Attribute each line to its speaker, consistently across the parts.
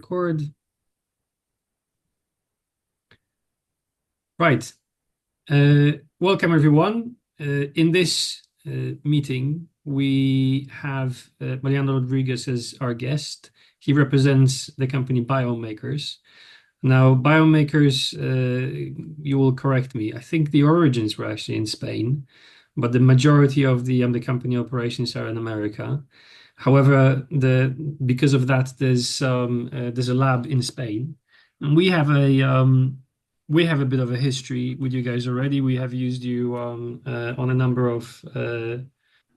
Speaker 1: Record. Right. Welcome, everyone. In this meeting, we have Mariano Rodriguez as our guest. He represents the company Biome Makers. Now, Biome Makers, you will correct me. I think the origins were actually in Spain, but the majority of the company operations are in America. However, because of that, there's a lab in Spain, and we have a bit of a history with you guys already. We have used you on a number of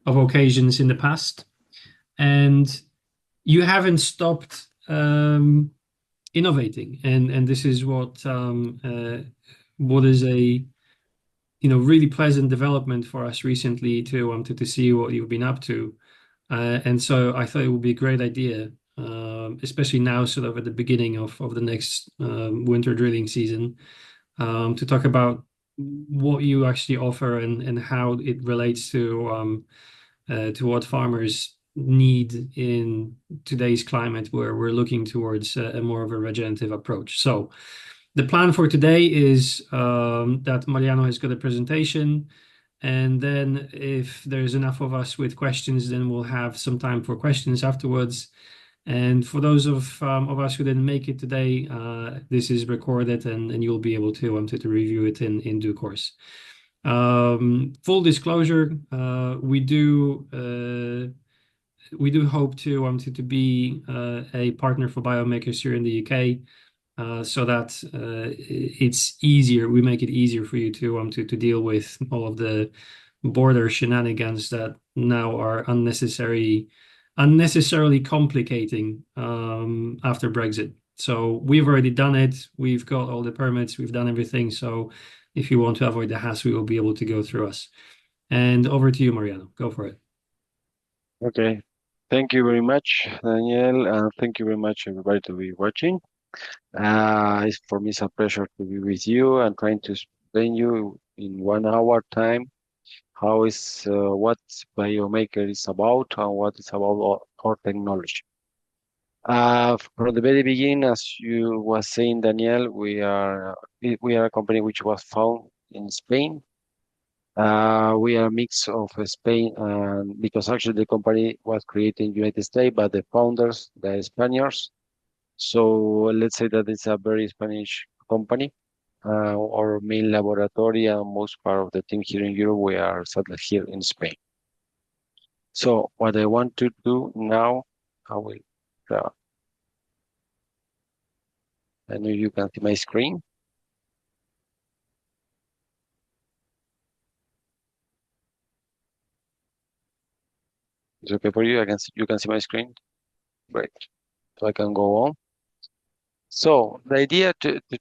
Speaker 1: occasions in the past, and you haven't stopped innovating, and this is what is a really pleasant development for us recently to see what you've been up to. And so I thought it would be a great idea, especially now, sort of at the beginning of the next winter drilling season, to talk about what you actually offer and how it relates to what farmers need in today's climate, where we're looking towards a more of a regenerative approach. So the plan for today is that Mariano has got a presentation, and then if there's enough of us with questions, then we'll have some time for questions afterwards. And for those of us who didn't make it today, this is recorded, and you'll be able to review it in due course. Full disclosure, we do hope to be a partner for Biome Makers here in the UK, so that it's easier. We make it easier for you to deal with all of the border shenanigans that now are unnecessarily complicating after Brexit. So we've already done it. We've got all the permits. We've done everything. So if you want to avoid the hassle, you will be able to go through us. And over to you, Mariano. Go for it.
Speaker 2: Okay. Thank you very much, Daniel, and thank you very much, everybody, to be watching. For me, it's a pleasure to be with you and trying to explain you in 1 hour time what Biomaker is about and what is about our technology. From the very beginning, as you was saying, Daniel, we are a company which was found in Spain. We are a mix of Spain and because actually the company was created in the United States, but the founders, the Spaniards. So let's say that it's a very Spanish company. Our main laboratory and most part of the team here in Europe, we are settled here in Spain. So what I want to do now, I will, uh, I know you can see my screen. It's okay for you? You can see my screen? Great. So I can go on. So the idea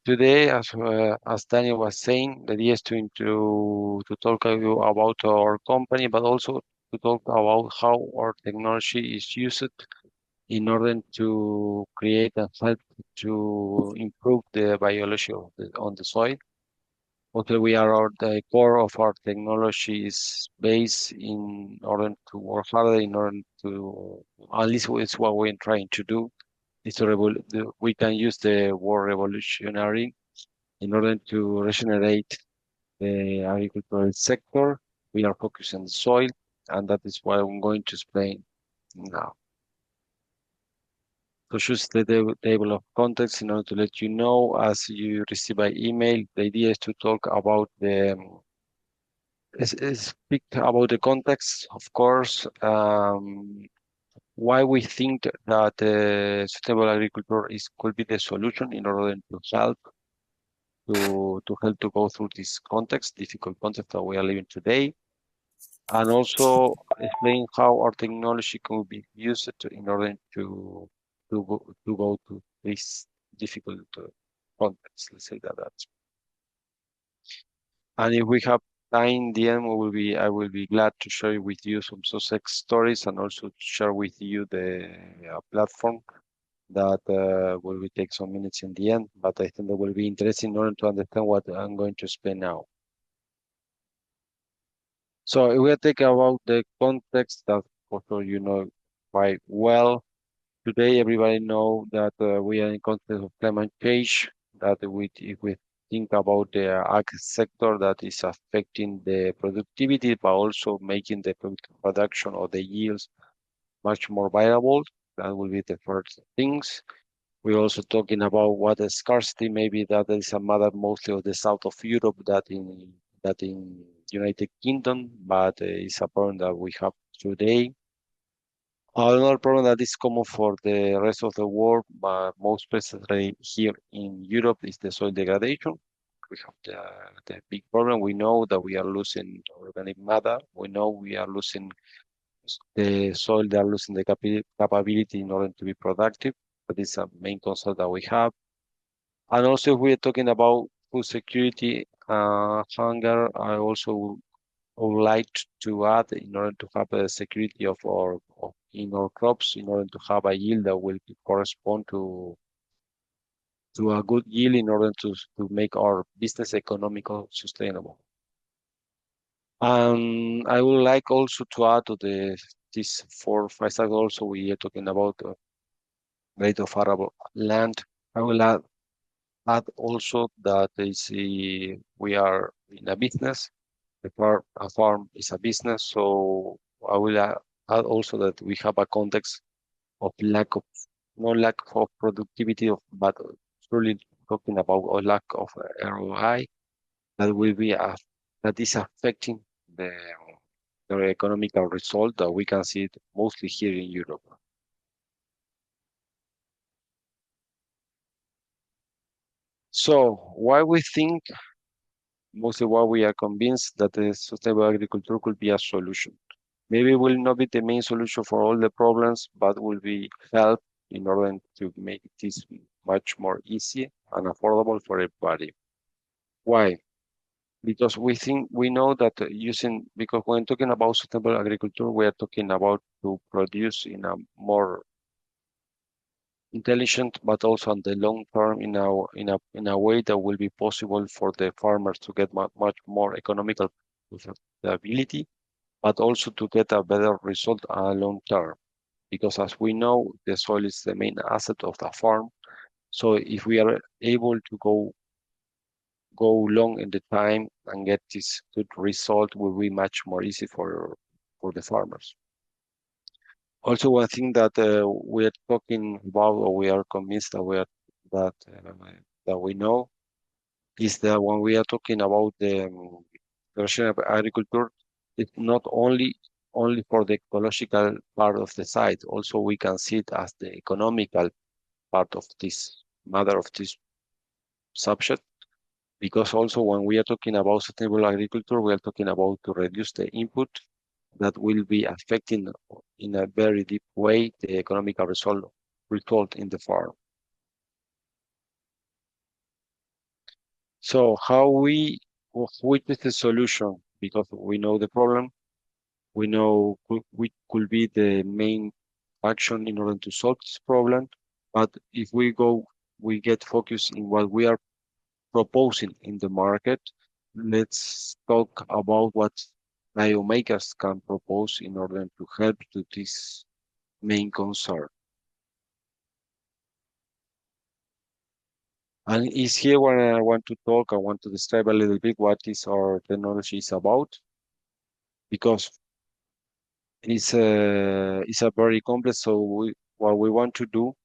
Speaker 2: today, as Daniel was saying, the idea is to talk to you about our company, but also to talk about how our technology is used in order to create and help to improve the biology on the soil. Also, the core of our technology is based in order to work harder, in order to, at least it's what we're trying to do, is we can use the word revolutionary in order to regenerate the agricultural sector. We are focused on the soil, and that is what I'm going to explain now. So just the table of context in order to let you know, as you receive by email, the idea is to talk about speak about the context, of course, why we think that sustainable agriculture could be the solution in order to go through this context, difficult context that we are living today, and also explain how our technology could be used in order to go to this difficult context. Let's say that. And if we have time in the end, I will be glad to share with you some success stories and also to share with you the platform that will take some minutes in the end, but I think that will be interesting in order to understand what I'm going to explain now. So we'll take about the context that also you know quite well. Today, everybody know that we are in context of climate change. That if we think about the ag sector, that is affecting the productivity, but also making the production or the yields much more viable. That will be the first things. We're also talking about water scarcity. Maybe that is a matter mostly of the south of Europe that in United Kingdom, but it's a problem that we have today. Another problem that is common for the rest of the world, but most especially here in Europe, is the soil degradation. We have the big problem. We know that we are losing organic matter. We know we are losing the soil, they are losing the capability in order to be productive. That is a main concern that we have. And also, if we're talking about food security, hunger, I also would like to add in order to have a security in our crops, in order to have a yield that will correspond to a good yield in order to make our business economical sustainable. And I would like also to add to this 4 5 slides also we are talking about rate of arable land. I will add also that we are in a business. A farm is a business, so I will add also that we have a context of no lack of productivity, but truly talking about a lack of ROI that will be that is affecting the the economical result that we can see it mostly here in Europe. So why we think, mostly why we are convinced that the sustainable agriculture could be a solution. Maybe it will not be the main solution for all the problems, but will be help in order to make this much more easy and affordable for everybody. Why? Because we know that because when talking about sustainable agriculture, we are talking about to produce in a more intelligent, but also on the long term in a way that will be possible for the farmers to get much more economical profitability, but also to get a better result long term. Because as we know, the soil is the main asset of the farm. So if we are able to go long in the time and get this good result, will be much more easy for the farmers. Also, one thing that we are talking about, or we are convinced that that we know, is that when we are talking about the regenerative agriculture, it's not only for the ecological part of the site. Also, we can see it as the economical part of this matter of this subject. Because also when we are talking about sustainable agriculture, we are talking about to reduce the input that will be affecting in a very deep way the economical result in the farm. So which is the solution? Because we know the problem, we know which could be the main action in order to solve this problem. But if we get focused in what we are proposing in the market. Let's talk about what Biome Makers can propose in order to help to this main concern. And is here when I want to talk, I want to describe a little bit what is our technology is about, because it's a very complex. So what we want to do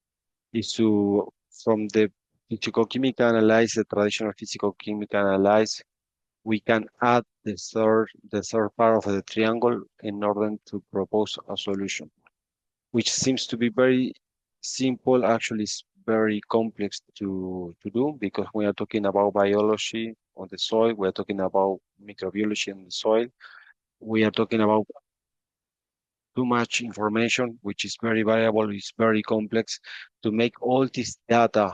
Speaker 2: is to, from the physical-chemical analysis, the traditional physical-chemical analysis, we can add the third part of the triangle in order to propose a solution, which seems to be very simple. Actually, it's very complex to do because we are talking about biology on the soil, we are talking about microbiology on the soil, we are talking about too much information, which is very variable, it's very complex to make all this data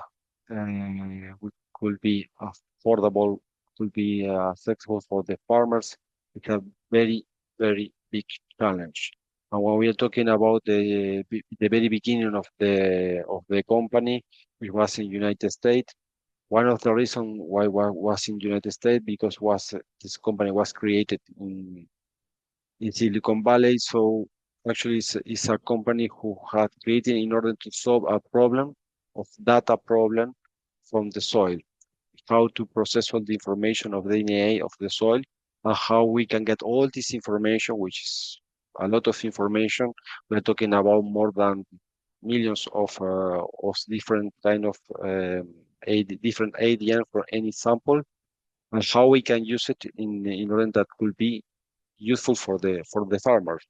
Speaker 2: which could be affordable, could be accessible for the farmers. It's a very, very big challenge. And when we are talking about the very beginning of the company, which was in United States, one of the reasons why was in United States because this company was created in Silicon Valley. So Actually, is a company who had created in order to solve a problem of data problem from the soil, how to process all the information of the DNA of the soil, and how we can get all this information, which is a lot of information. We're talking about more than millions of different kind of different ADN for any sample, and how we can use it in order that could be useful for the farmers,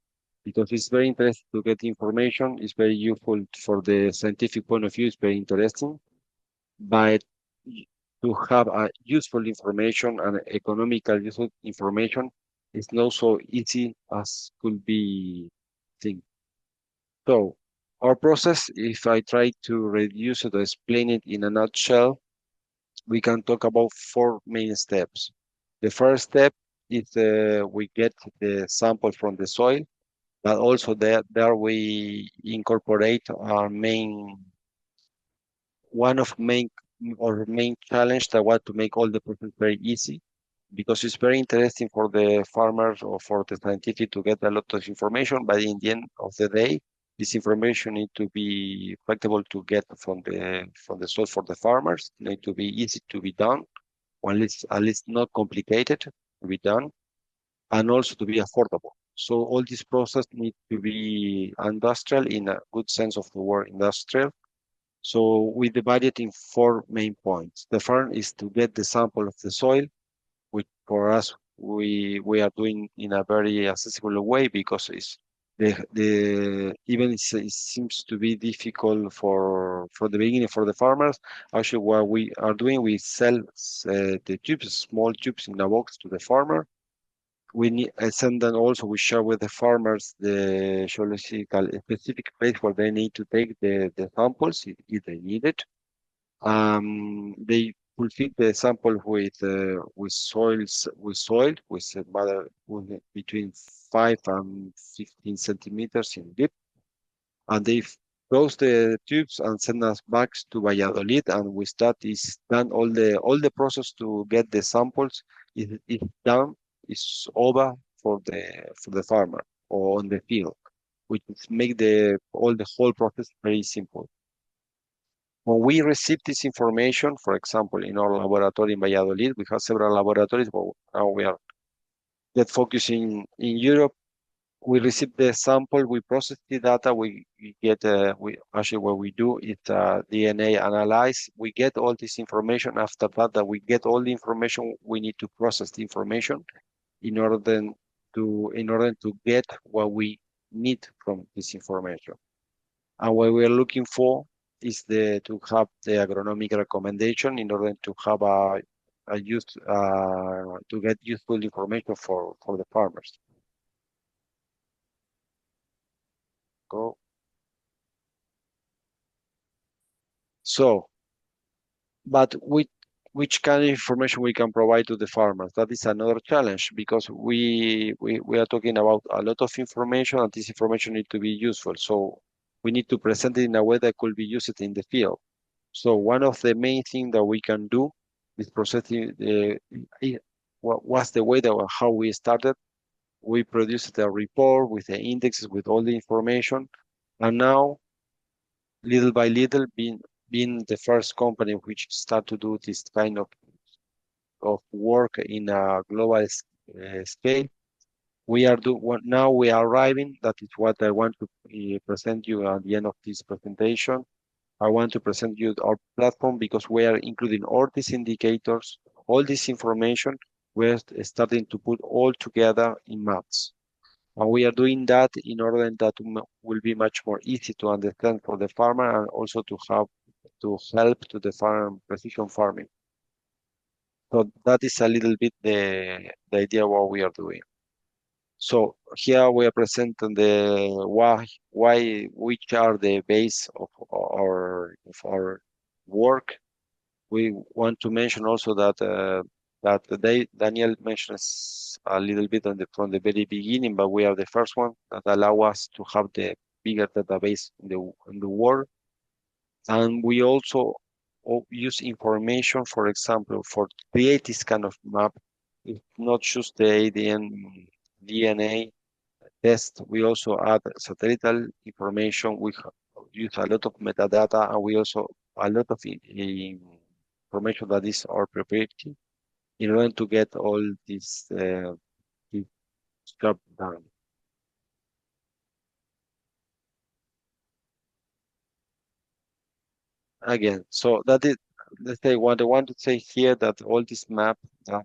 Speaker 2: because it's very interesting to get information. It's very useful for the scientific point of view. It's very interesting, but to have a useful information and economical useful information is not so easy as could be think. So our process, if I try to reduce it or explain it in a nutshell, we can talk about four main steps. The first step is we get the sample from the soil, but also there we incorporate our main one of main or main challenge that want to make all the process very easy, because it's very interesting for the farmers or for the scientific to get a lot of information, but in the end of the day, this information need to be flexible to get from the source for the farmers, need to be easy to be done, or at least not complicated to be done, and also to be affordable. So all this process need to be industrial in a good sense of the word industrial. So we divide it in four main points. The first is to get the sample of the soil, which for us we are doing in a very accessible way, because it's the even it seems to be difficult for the beginning for the farmers. Actually, what we are doing, we sell the tubes, small tubes in a box to the farmer. We need, send them also, we share with the farmers the geological specific place where they need to take the samples if they need it. They fulfill the sample with matter with between 5 and 15 centimeters in depth, and they close the tubes and send us back to Valladolid, and we start is done all the process to get the samples is done, is over for the farmer or on the field, which make the all the whole process very simple. When we receive this information, for example, in our laboratory in Valladolid, we have several laboratories, but now we are that focusing in Europe. We receive the sample, we process the data, we get, we actually what we do is DNA analyze. We get all this information. After that we get all the information, we need to process the information in order then in order to get what we need from this information. And what we're looking for is to have the agronomic recommendation in order to have a use to get useful information for the farmers. Go. So, but which kind of information we can provide to the farmers? That is another challenge, because we are talking about a lot of information, and this information need to be useful. So we need to present it in a way that could be used in the field. So one of the main things that we can do is processing. What was the way that how we started? We produced a report with the indexes with all the information, and now little by little, being the first company which start to do this kind of work in a global scale, now we are arriving. That is what I want to present you at the end of this presentation. I want to present you our platform, because we are including all these indicators, all this information. We're starting to put all together in maps. And we are doing that in order that will be much more easy to understand for the farmer, and also to help to the farm precision farming. So that is a little bit the idea what we are doing. So here we are presenting the which are the base of our work. We want to mention also that Daniel mentions a little bit from the very beginning, but we are the first one that allow us to have the bigger database in the world. And we also use information, for example, for create this kind of map. It's not just the ADN, DNA test. We also add satellite information. We use a lot of metadata, and we also a lot of information that is our proprietary in order to get all this job done. Again, so that is, let's say, what I want to say here, that all this map,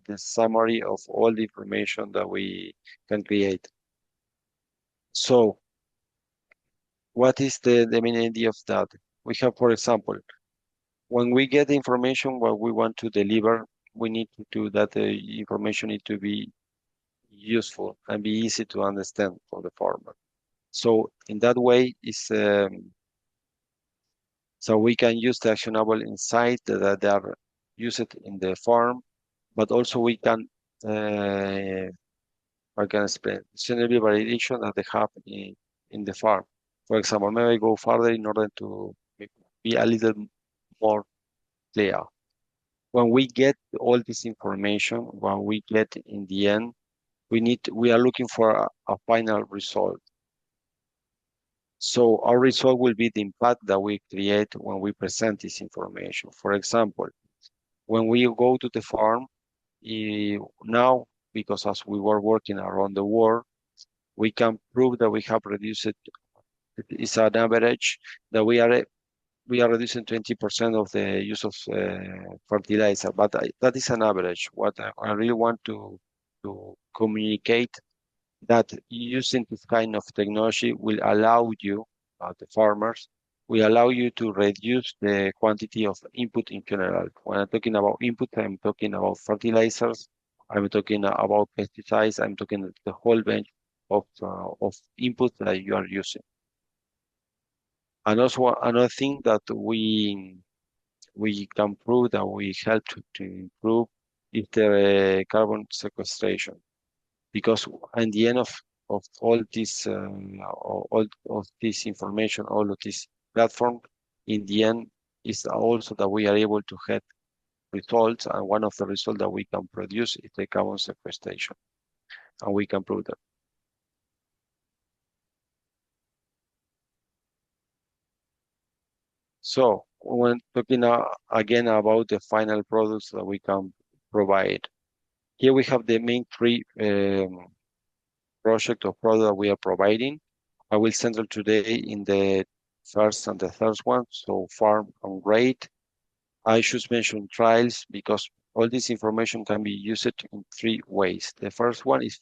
Speaker 2: the summary of all the information that we can create. So what is the main idea of that? We have, for example, when we get the information what we want to deliver, we need to do that the information need to be useful and be easy to understand for the farmer. So in that way, is so we can use the actionable insight that are used in the farm, but also we can I can explain scenario validation that they have in the farm. For example, maybe I go further in order to be a little more clear. When we get all this information, when we get in the end, we are looking for a final result. So our result will be the impact that we create when we present this information. For example, when we go to the farm, now, because as we were working around the world, we can prove that we have reduced it. It's an average that we are reducing 20% of the use of fertilizer, but that is an average. What I really want to communicate that using this kind of technology will allow you, the farmers, will allow you to reduce the quantity of input in general. When I'm talking about input, I'm talking about fertilizers, I'm talking about pesticides, I'm talking the whole range of input that you are using. And also another thing that we can prove that we help to improve is the carbon sequestration, because at the end of all of this information, all of this platform, in the end is also that we are able to have results, and one of the results that we can produce is the carbon sequestration, and we can prove that. So when talking again about the final products that we can provide, here we have the main three project or product that we are providing. I will center today in the first and the third one, so farm and rate. I should mention trials because all this information can be used in three ways. The first one is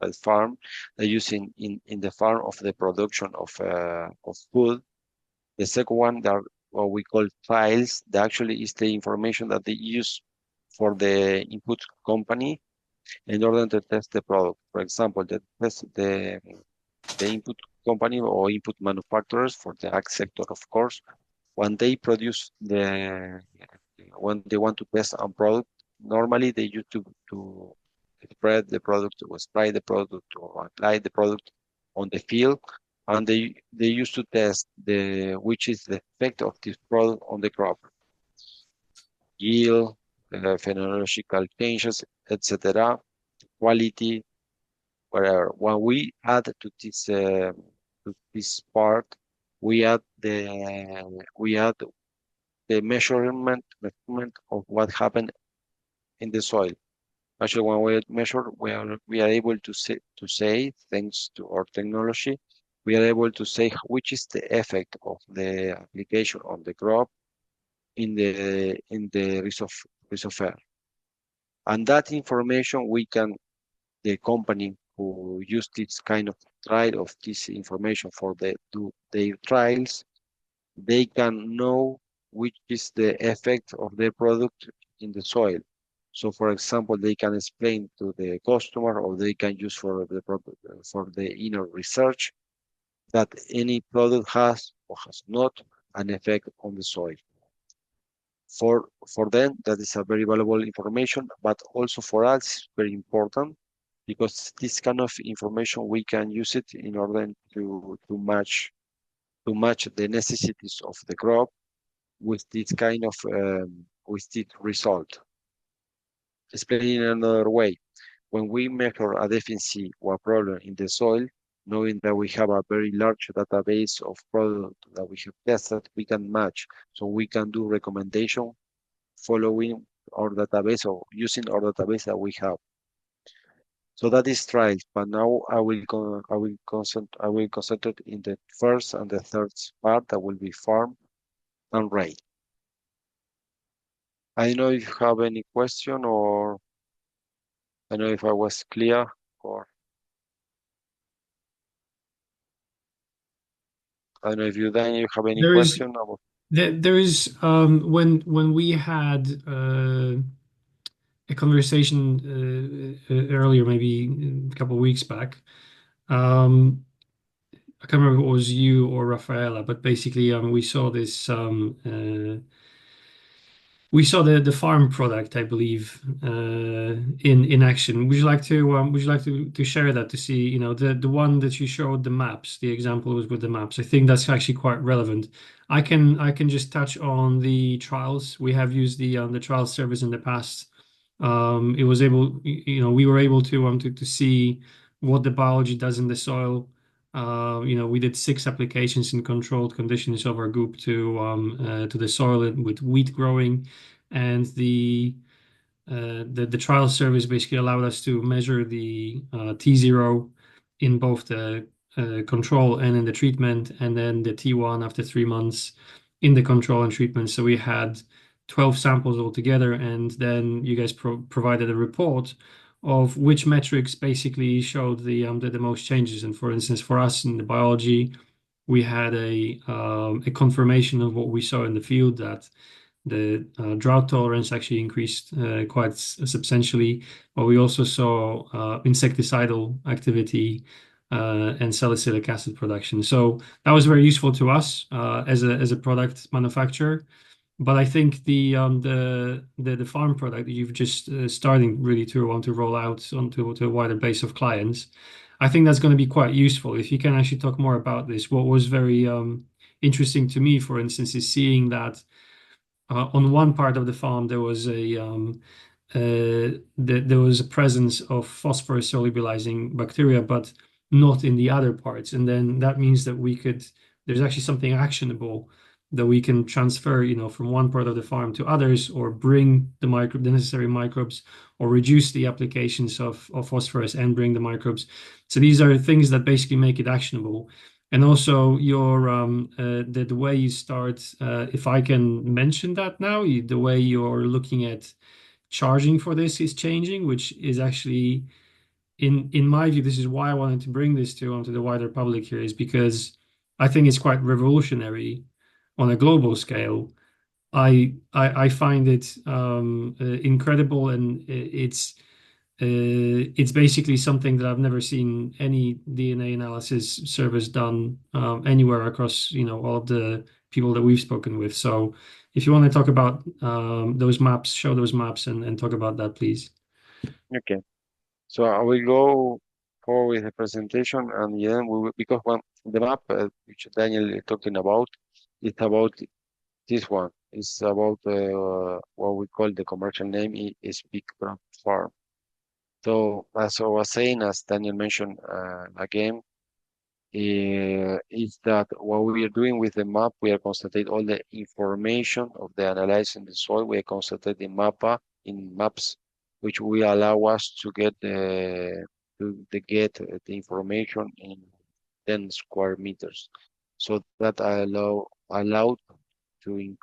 Speaker 2: a farm, they use in the farm of the production of food. The second one that what we call trials, that actually is the information that they use for the input company in order to test the product. For example, the input company or input manufacturers for the ag sector, of course, when they produce when they want to test a product, normally they use to spread the product or spray the product or apply the product on the field, and they used to test which is the effect of this product on the crop, yield, phenological changes, etc., quality, whatever. When we add to this part, we add the measurement of what happened in the soil. Actually, when we measure, we are able to say thanks to our technology, we are able to say which is the effect of the application on the crop in the rhizosphere. And that information the company who use this kind of trial of this information for do their trials, they can know which is the effect of their product in the soil. So, for example, they can explain to the customer, or they can use for the inner research that any product has or has not an effect on the soil. For them, that is a very valuable information, but also for us, it's very important because this kind of information we can use it in order to match the necessities of the crop with this kind of with this result. Explaining in another way, when we measure a deficiency or a problem in the soil, knowing that we have a very large database of products that we have tested, we can match. So we can do recommendation following our database or using our database that we have. So that is trials, but now I will concentrate in the first and the third part that will be farm and rate. I don't know if you have any question or I don't know if I was clear or I don't know if you Daniel, you have any
Speaker 1: There is
Speaker 2: question about.
Speaker 1: there is when we had a conversation earlier, maybe a couple of weeks back. I can't remember if it was you or Rafaela, but basically, we saw this. We saw the farm product, I believe, in action. Would you like to share that to see, the one that you showed the maps, the example was with the maps. I think that's actually quite relevant. I can just touch on the trials. We have used the trial service in the past. It was able, we were able to see what the biology does in the soil. We did 6 applications in controlled conditions of our group to the soil with wheat growing, and the trial service basically allowed us to measure the T0 in both the control and in the treatment, and then the T1 after 3 months in the control and treatment. So we had 12 samples altogether, and then you guys provided a report of which metrics basically showed the most changes. And for instance, for us in the biology, we had a confirmation of what we saw in the field, that the drought tolerance actually increased quite substantially, but we also saw insecticidal activity and salicylic acid production. So that was very useful to us as a product manufacturer. But I think the farm product that you've just starting really to want to roll out onto to a wider base of clients, I think that's going to be quite useful. If you can actually talk more about this. What was very interesting to me, for instance, is seeing that on one part of the farm there was a presence of phosphorus solubilizing bacteria, but not in the other parts. And then that means that there's actually something actionable that we can transfer, from one part of the farm to others, or bring the necessary microbes, or reduce the applications of phosphorus and bring the microbes. So these are things that basically make it actionable. And also the way you start, if I can mention that now, the way you're looking at charging for this is changing, which is actually, in my view, this is why I wanted to bring this onto the wider public here, is because I think it's quite revolutionary on a global scale. I find it incredible, and it's basically something that I've never seen any DNA analysis service done anywhere across, all of the people that we've spoken with. So if you want to talk about those maps, show those maps and talk about that, please.
Speaker 2: Okay. So I will go forward with the presentation and then we will, because one the map which Daniel is talking about is about this one. It's about what we call the commercial name is Big Brown Farm. So as I was saying, as Daniel mentioned again, is that what we are doing with the map, we are concentrating all the information of the analyzing the soil. We are concentrating in maps, which will allow us to get the information in 10 square meters. So that allowed to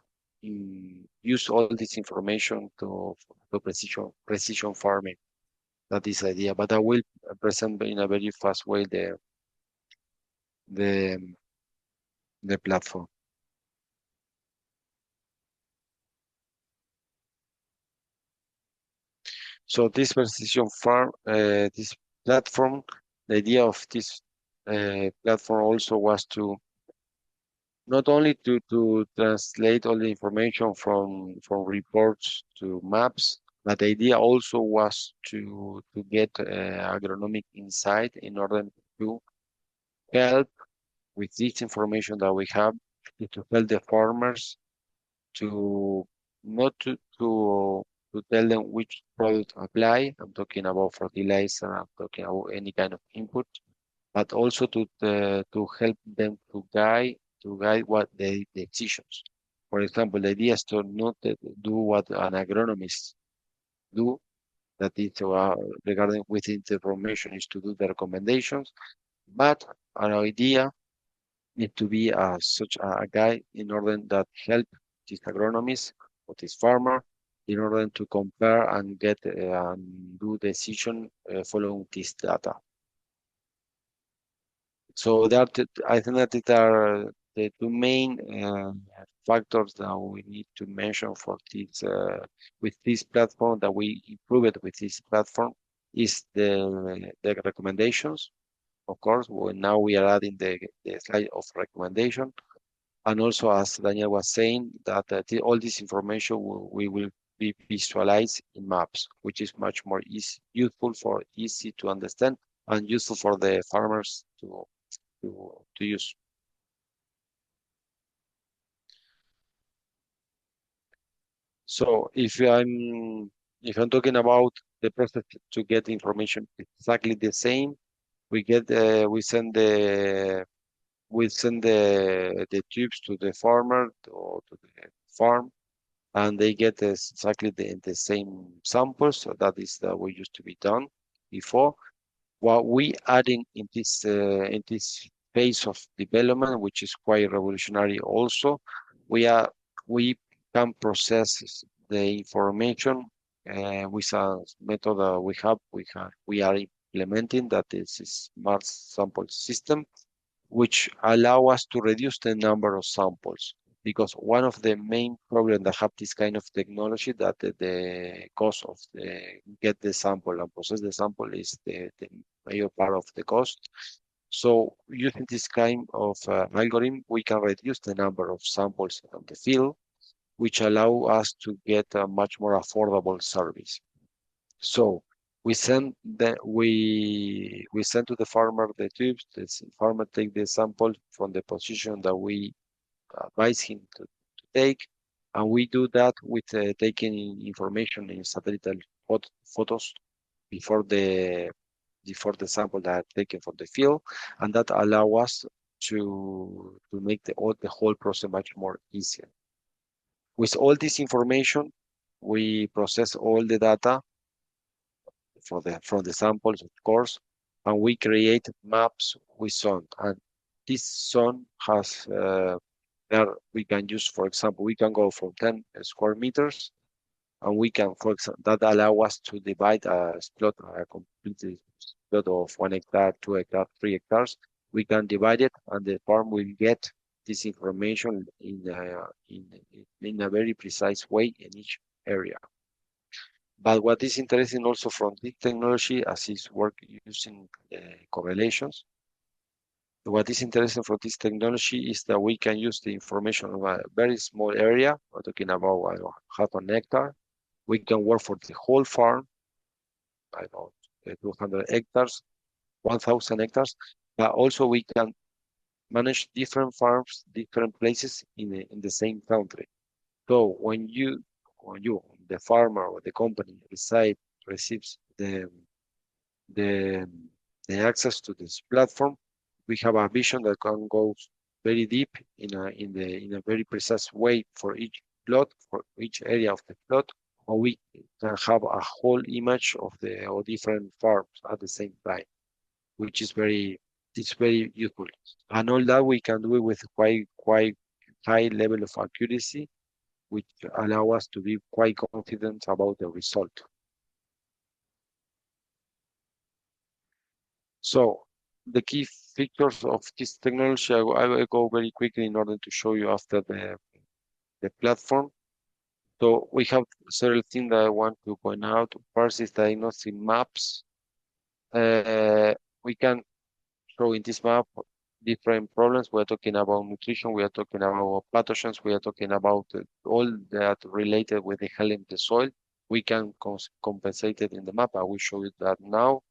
Speaker 2: use all this information to precision farming. That is the idea. But I will present in a very fast way the the platform. So this precision farm, this platform, the idea of this platform also was to not only to translate all the information from reports to maps, but the idea also was to get agronomic insight in order to help with this information that we have to help the farmers to not to tell them which product to apply. I'm talking about fertilizer, I'm talking about any kind of input, but also to help them to guide what the decisions. For example, the idea is to not do what an agronomist do, that is regarding with information is to do the recommendations, but our idea is to be such a guide in order that help this agronomist or this farmer in order to compare and get and do decision following this data. So I think that it are the two main factors that we need to mention for this with this platform that we improve it with this platform is the recommendations. Of course, now we are adding the slide of recommendation, and also as Daniel was saying that all this information we will be visualized in maps, which is much more useful for easy to understand and useful for the farmers to use. So if I'm talking about the process to get information exactly the same, we send the tubes to the farmer or to the farm, and they get exactly the same samples. So that is the way used to be done before. What we adding in this phase of development, which is quite revolutionary also, we are we can process the information with a method we are implementing that is a smart sample system, which allow us to reduce the number of samples. Because one of the main problems that have this kind of technology that the cost of the get the sample and process the sample is the major part of the cost. So using this kind of algorithm, we can reduce the number of samples on the field, which allow us to get a much more affordable service. So we send to the farmer the tubes. The farmer take the sample from the position that we advise him to take, and we do that with taking information in satellite photos before the sample that are taken from the field, and that allow us to make the whole process much more easier. With all this information, we process all the data from the samples, of course, and we create maps with zone. And this zone has there we can use, for example, we can go from 10 square meters, and we can, for example, that allow us to divide a plot, a complete plot of 1 hectare, 2 hectares, 3 hectares. We can divide it, and the farm will get this information in a very precise way in each area. But what is interesting also from this technology, as is work using correlations, what is interesting for this technology is that we can use the information of a very small area. We're talking about, I don't know, half an hectare. We can work for the whole farm, I don't know, 200 hectares, 1,000 hectares. But also we can manage different farms, different places in the same country. So when you, the farmer or the company receives the the access to this platform, we have a vision that can go very deep in a very precise way for each plot, for each area of the plot, or we can have a whole image of the or different farms at the same time, which is very useful. And all that we can do it with quite high level of accuracy, which allow us to be quite confident about the result. So the key features of this technology, I will go very quickly in order to show you after the platform. So we have several things that I want to point out. First is diagnostic maps. We can show in this map different problems. We are talking about nutrition. We are talking about pathogens. We are talking about all that related with the health of the soil. We can compensate it in the map. I will show you that now.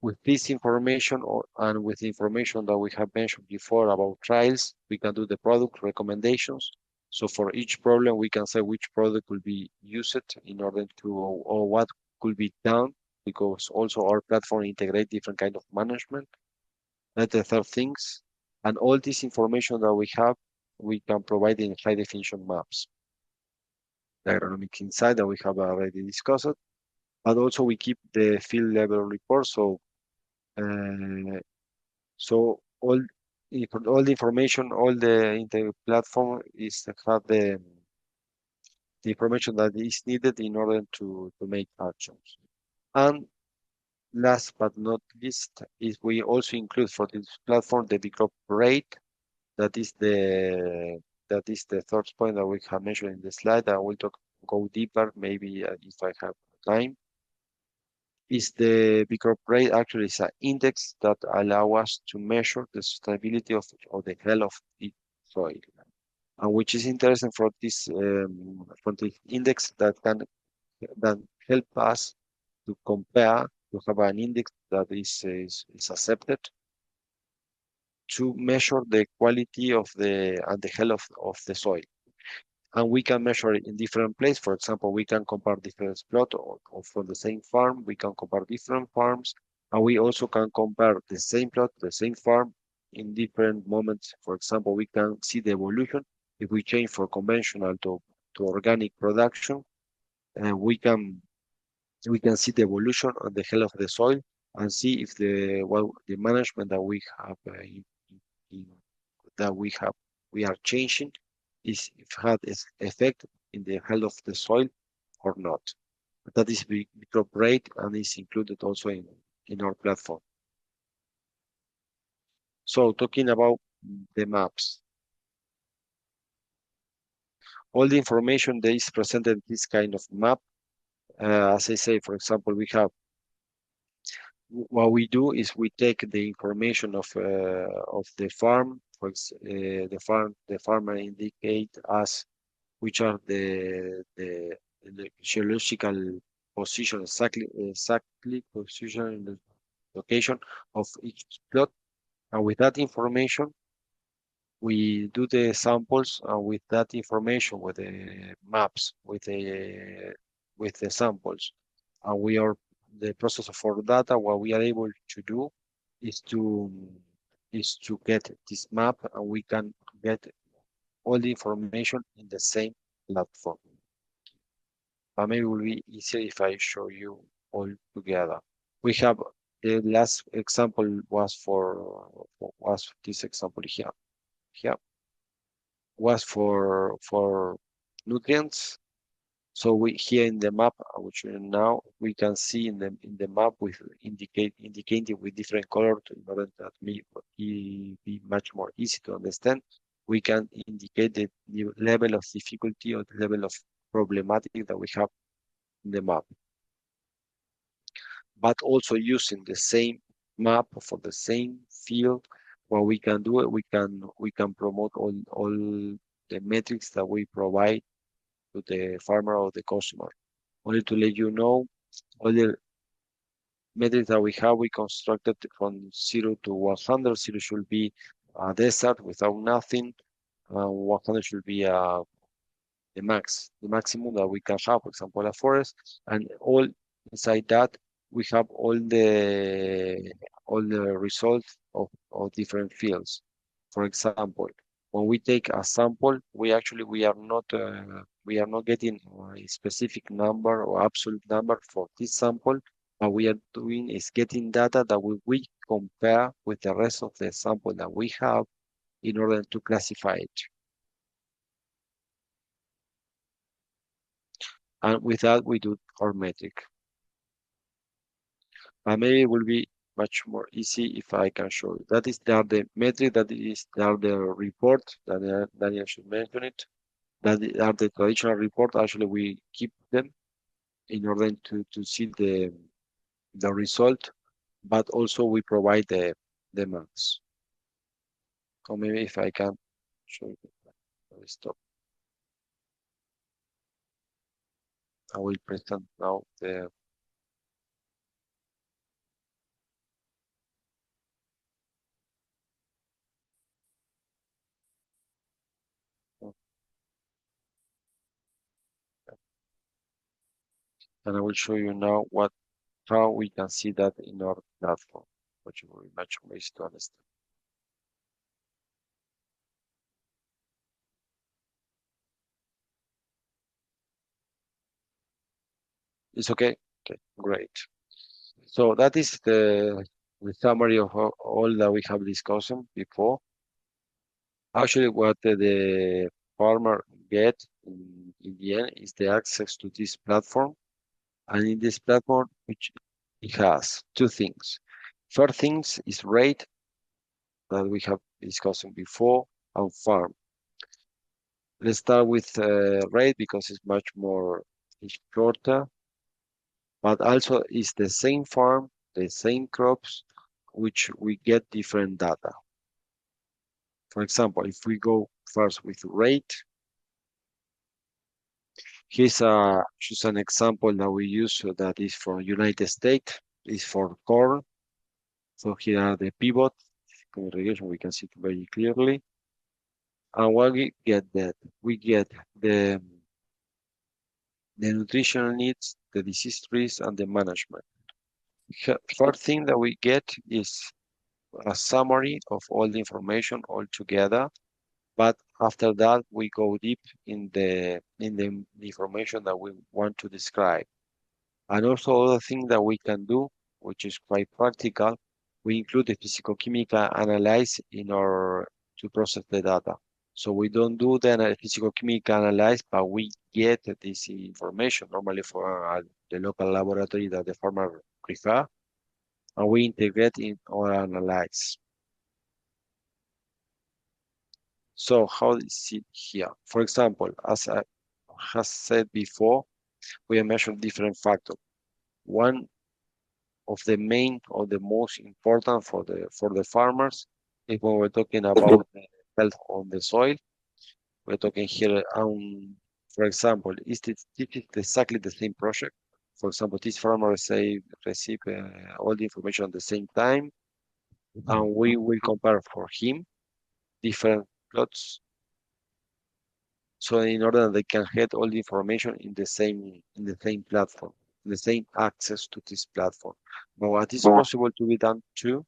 Speaker 2: With this information and with the information that we have mentioned before about trials, we can do the product recommendations. So for each problem, we can say which product will be used in order to, or what could be done, because also our platform integrate different kind of management. That's the third things. And all this information that we have, we can provide in high definition maps. The agronomic insight that we have already discussed, but also we keep the field level report. Uh, so all the information, all the in the platform is to have the information that is needed in order to make actions. And last but not least, is we also include for this platform the big rate. That is the third point that we have mentioned in the slide. I will go deeper maybe if I have time. Is the big rate actually is an index that allow us to measure the sustainability of the health of the soil, and which is interesting for this index that help us to compare to have an index that is accepted to measure the quality of the and the health of the soil. And we can measure it in different places. For example, we can compare different plots or for the same farm. We can compare different farms, and we also can compare the same plot, the same farm in different moments. For example, we can see the evolution if we change from conventional to organic production, and we can see the evolution of the health of the soil and see if the management that we have in, that we are changing is if had its effect in the health of the soil or not. That is micro rate and is included also in our platform. So talking about the maps, all the information that is presented in this kind of map, as I say, for example, we have what we do is we take the information of the farm. The farmer indicate us which are the geological position exactly position in the location of each plot. And with that information, we do the samples, and with that information, with the maps, with the samples, and we are the process of our data. What we are able to do is to get this map, and we can get all the information in the same platform. But maybe it will be easier if I show you all together. We have the last example was this example here. Here was for nutrients. So we here in the map, which now we can see in the map with indicating with different colors in order that be much more easy to understand. We can indicate the level of difficulty or the level of problematic that we have in the map, but also using the same map for the same field. What we can do, we can promote all the metrics that we provide to the farmer or the customer. Only to let you know, all the metrics that we have, we constructed from 0 to 100. 0 should be a desert without nothing. 100 should be the maximum that we can have, for example, a forest. And all inside that, we have all the results of different fields. For example, when we take a sample, we are not getting a specific number or absolute number for this sample. What we are doing is getting data that we compare with the rest of the sample that we have in order to classify it. And with that, we do our metric. But maybe it will be much more easy if I can show you. That is, there are the metric, there are the report, that Daniel should mention it. Are the traditional report. Actually, we keep them in order to see the result, but also we provide the maps. So maybe if I can show you, I will stop. I will present now and I will show you now how we can see that in our platform. much more easy to understand. It's okay? Okay, great. So that is the summary of all that we have discussed before. Actually, what the farmer get in the end is the access to this platform. And in this platform, which it has two things. First things is rate that we have discussed before and farm. Let's start with rate because it's much more it's shorter, but also it's the same farm, the same crops, which we get different data. For example, if we go first with rate, here's just an example that we use that is from United States, is for corn. So here are the pivot congregation, we can see it very clearly. And what we get that we get the nutritional needs, the disease trees, and the management. First thing that we get is a summary of all the information all together. But after that, we go deep in the information that we want to describe. And also other thing that we can do, which is quite practical, we include the physicochemical analysis in our to process the data. So we don't do the physicochemical analysis, but we get this information normally for the local laboratory that the farmer prefer, and we integrate in our analysis. So how is it here? For example, as I have said before, we have measured different factors. One of the main or the most important for the farmers is when we're talking about the health on the soil. We're talking here for example, this is exactly the same project. For example, this farmer receive all the information at the same time, and we will compare for him different plots. So in order that they can get all the information in the same platform, the same access to this platform. But what is possible to be done too,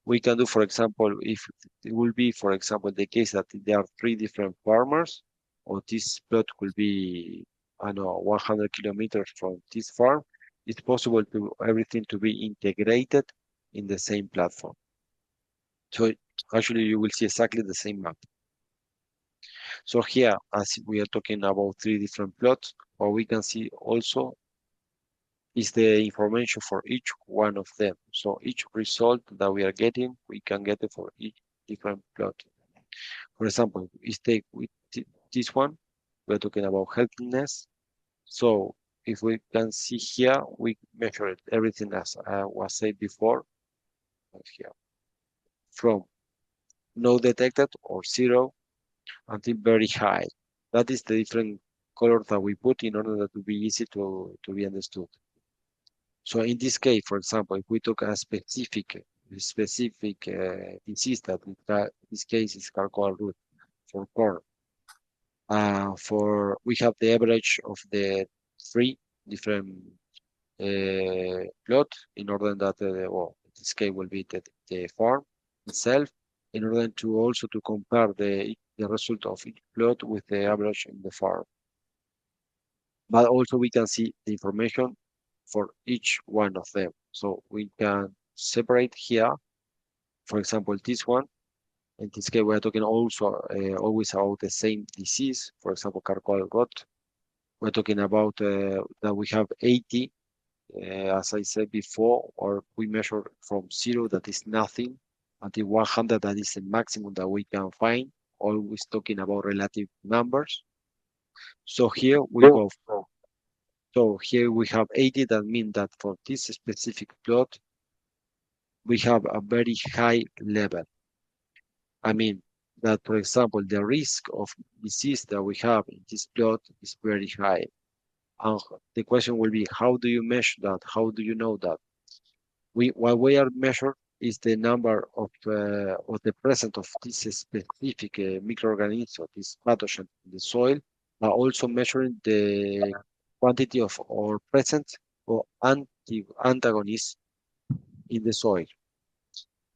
Speaker 2: we can do, for example, if it will be, for example, the case that there are three different farmers, or this plot could be, I don't know, 100 kilometers from this farm, it's possible to everything to be integrated in the same platform. So actually, you will see exactly the same map. So here, as we are talking about three different plots, what we can see also is the information for each one of them. So each result that we are getting, we can get it for each different plot. For example, we take with this one, we're talking about healthiness. So if we can see here, we measured everything as was said before, here, from no detected or zero until very high. That is the different color that we put in order that to be easy to be understood. So in this case, for example, if we took a specific disease that in this case is charcoal root for corn, for we have the average of the three different plot in order that well, in this case will be the farm itself in order to also to compare the result of each plot with the average in the farm. But also we can see the information for each one of them. So we can separate here, for example, this one. In this case, we're talking also always about the same disease, for example, charcoal rot. We're talking about that we have 80, as I said before, or we measure from zero, that is nothing, until 100, that is the maximum that we can find, always talking about relative numbers. So here we go from So here we have 80, that means that for this specific plot, we have a very high level. I mean, that for example, the risk of disease that we have in this plot is very high. And the question will be, how do you measure that? How do you know that? What we are measured is the number of the presence of this specific microorganism, this pathogen in the soil, but also measuring the quantity of or presence or antagonists in the soil.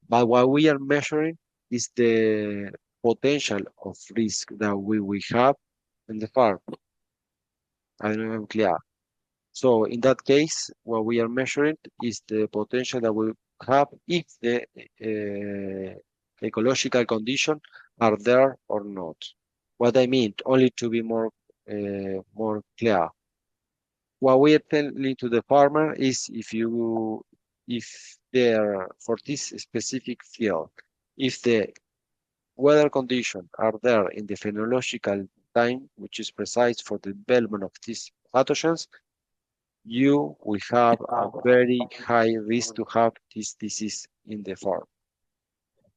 Speaker 2: But what we are measuring is the potential of risk that we will have in the farm. I don't know if I'm clear. So in that case, what we are measuring is the potential that we have if the ecological conditions are there or not. What I mean, only to be more clear, what we are telling to the farmer is if there for this specific field, if the weather conditions are there in the phenological time, which is precise for the development of these pathogens, you will have a very high risk to have this disease in the farm.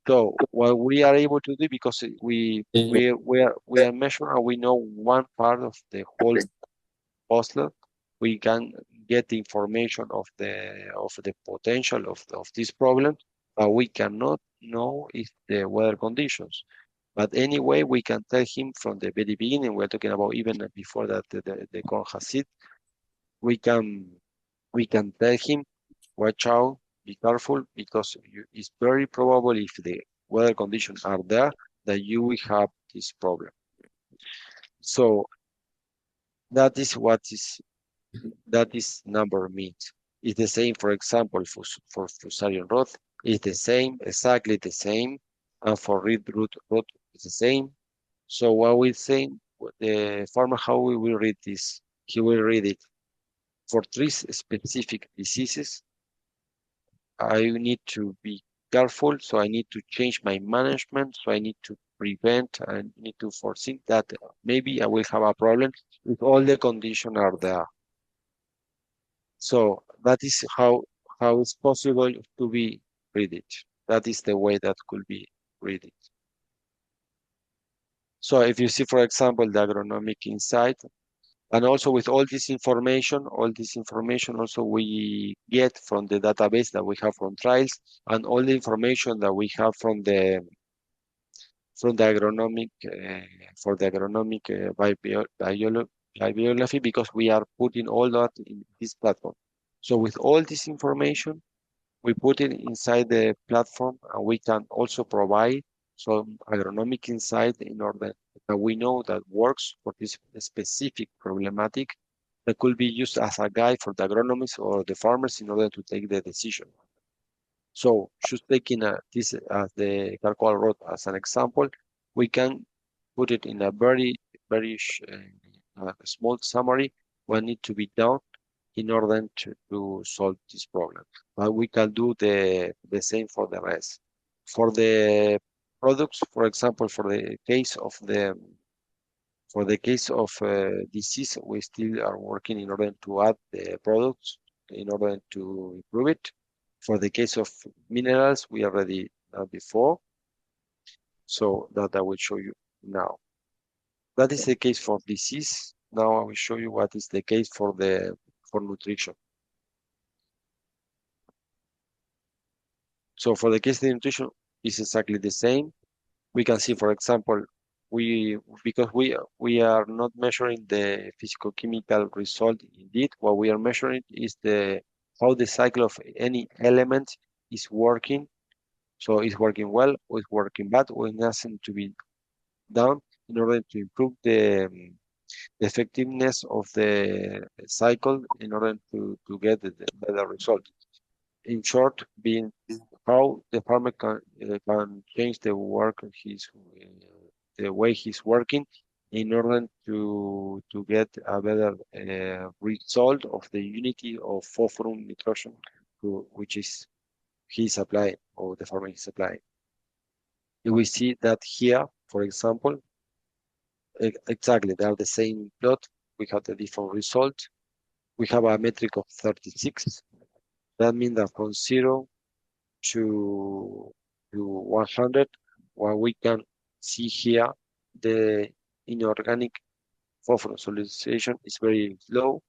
Speaker 2: So what we are able to do, because we are measuring and we know one part of the whole puzzle, we can get the information of the potential of this problem, but we cannot know if the weather conditions. But anyway, we can tell him from the very beginning. We're talking about even before that the corn has seed. We can we can tell him, watch out, be careful, because it's very probable if the weather conditions are there that you will have this problem. So that is number means. It's the same, for example, for fusarium rot, it's the same, exactly the same, and for red root rot, it's the same. So what we say, the farmer, how we will read this? He will read it for three specific diseases. I need to be careful, so I need to change my management, so I need to prevent, I need to foresee that maybe I will have a problem if all the conditions are there. So that is how it's possible to be read it. That is the way that could be read it. So if you see, for example, the agronomic insight, and also with all this information also we get from the database that we have from trials, and all the information that we have from the agronomic for the agronomic bibliography, because we are putting all that in this platform. So with all this information, we put it inside the platform, and we can also provide some agronomic insight in order that we know that works for this specific problematic, that could be used as a guide for the agronomists or the farmers in order to take the decision. So just taking this as the charcoal rod as an example, we can put it in a very small summary what need to be done in order to solve this problem. But we can do the same for the rest. For the products, for example, for the case of disease, we still are working in order to add the products in order to improve it. For the case of minerals, we already done before, so that I will show you now. That is the case for disease. Now I will show you what is the case for nutrition. So for the case of the nutrition, is exactly the same. We can see, for example, because we are not measuring the physicochemical result indeed. What we are measuring is the how the cycle of any element is working. So it's working well or it's working bad, or nothing to be done in order to improve the effectiveness of the cycle in order to get the better result. In short, being how the farmer can change the way he's working in order to get a better result of the unity of phosphorus nitrogen which is he's applying, or the farmer is applying. We see that here, for example, exactly they are the same plot. We have the different result. We have a metric of 36. That means that from 0 to 100, what we can see here, the inorganic phosphorus solution is very low.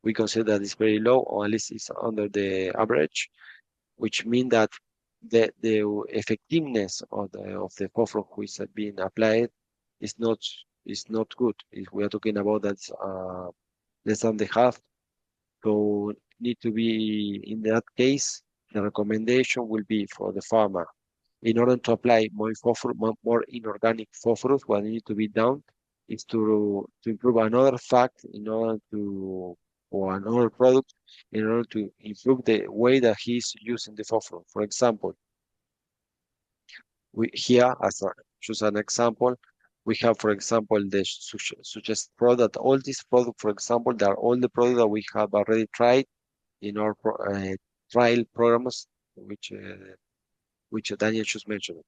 Speaker 2: We consider that it's very low, or at least it's under the average, which means that the effectiveness of the phosphorus which is being applied is not good. If we are talking about that less than the half, so need to be in that case. The recommendation will be for the farmer In order to apply more inorganic phosphorus, what needs to be done is to improve another fact in order to, or another product in order to improve the way that he's using the phosphorus. For example, we here as a, just an example, we have, for example, the suggest product. All these products, for example, they are all the products that we have already tried in our trial programs, which Daniel just mentioned.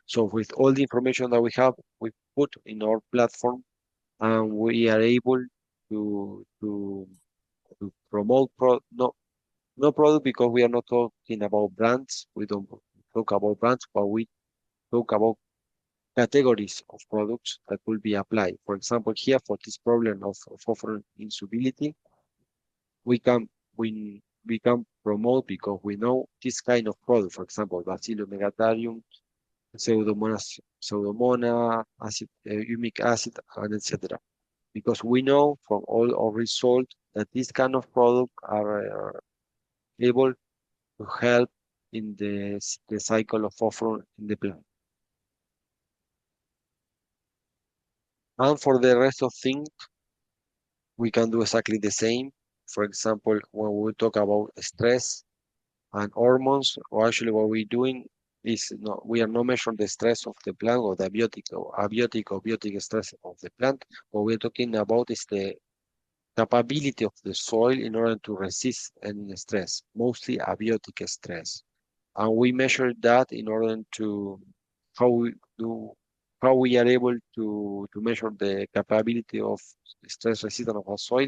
Speaker 2: So with all the information that we have, we put in our platform, and we are able to promote no product, because we are not talking about brands. We don't talk about brands, but we talk about categories of products that will be applied. For example, here for this problem of offering insolubility, we can we can promote, because we know this kind of product. For example, Bacillus megatarium, pseudomonas, acid, humic acid, and etc. Because we know from all our results that this kind of product are able to help in the cycle of phosphorus in the plant. And for the rest of things, we can do exactly the same. For example, when we talk about stress and hormones, or actually what we're doing is not, we are not measuring the stress of the plant, or the abiotic stress of the plant. What we're talking about is the capability of the soil in order to resist any stress, mostly abiotic stress. And we measure that in order to how we do how we are able to measure the capability of stress resistance of a soil.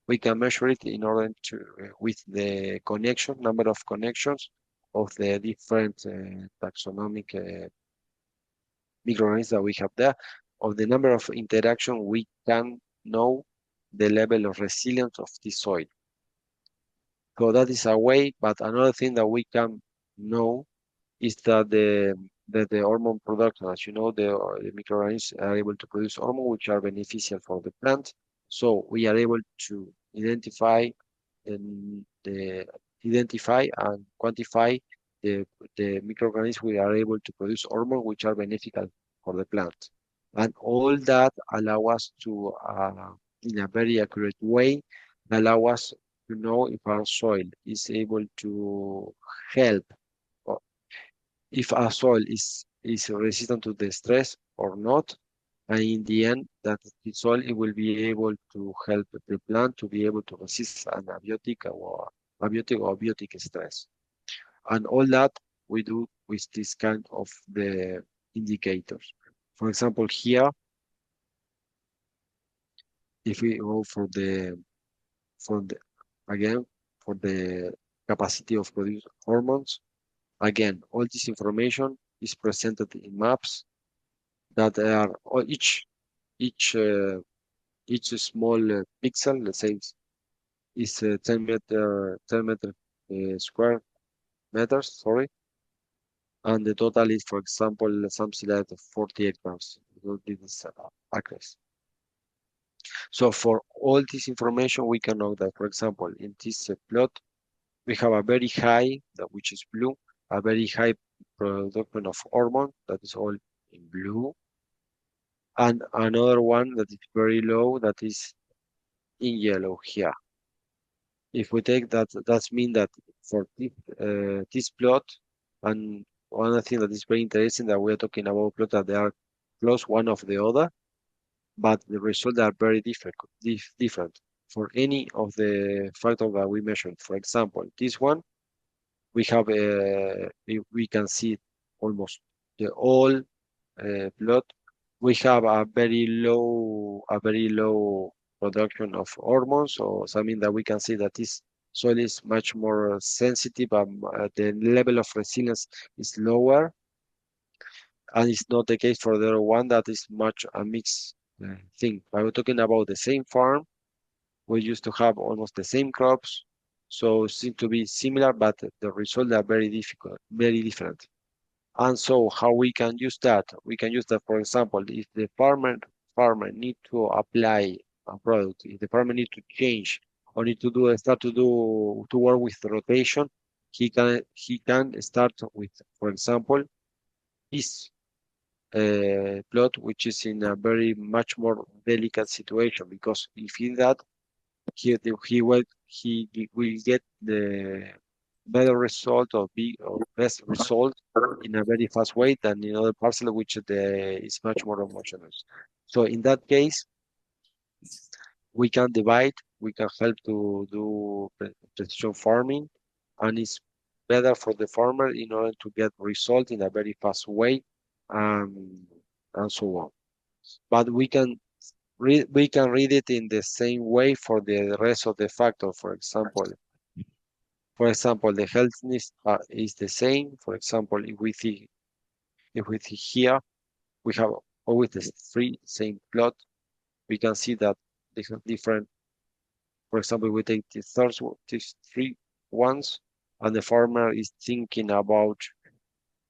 Speaker 2: We can measure it in order to with the connection number of connections of the different taxonomic microorganisms that we have there. Of the number of interaction, we can know the level of resilience of this soil. So that is a way. But another thing that we can know is that the hormone production, as you know, the microorganisms are able to produce hormones which are beneficial for the plant. So we are able to and the identify and quantify the the microorganisms we are able to produce hormones which are beneficial for the plant. And all that allow us to, in a very accurate way, allow us to know if our soil is able to help, or if our soil is resistant to the stress or not. And in the end, that the soil it will be able to help the plant to be able to resist an abiotic stress. And all that we do with this kind of the indicators. For example, here, if we go for the again for the capacity of produce hormones, again, all this information is presented in maps that are each small pixel, let's say, is 10 meter square meters, sorry, and the total is, for example, something like 40 hectares. So this is acres. So for all this information, we can know that, for example, in this plot, we have a very high, that which is blue, a very high production of hormone, that is all in blue, and another one that is very low, that is in yellow here. If we take that, that's mean that for this plot, and one other thing that is very interesting, that we are talking about plots that they are close one of the other, but the results are very different for any of the factors that we measured. For example, this one, we have we can see almost the whole plot. We have a very low production of hormones, so something that we can see that this soil is much more sensitive, and the level of resilience is lower, and it's not the case for the other one that is much a mixed thing. But we're talking about the same farm. We used to have almost the same crops, so it seems to be similar, but the results are very different. And so how we can use that? We can use that, for example, if the farmer need to apply a product, if the farmer need to change or need to start to work with rotation, he can start with, for example, his plot, which is in a very much more delicate situation because if he that he will get the better result or best result in a very fast way than in other parcel which is much more homogeneous. So in that case, we can divide, we can help to do precision farming, and it's better for the farmer in order to get result in a very fast way, um, and so on. But we can read it in the same way for the rest of the factor. For example, the healthiness is the same. For example, if we see here, we have always the three same plot. We can see that they have different. For example, we take these three ones, and the farmer is thinking about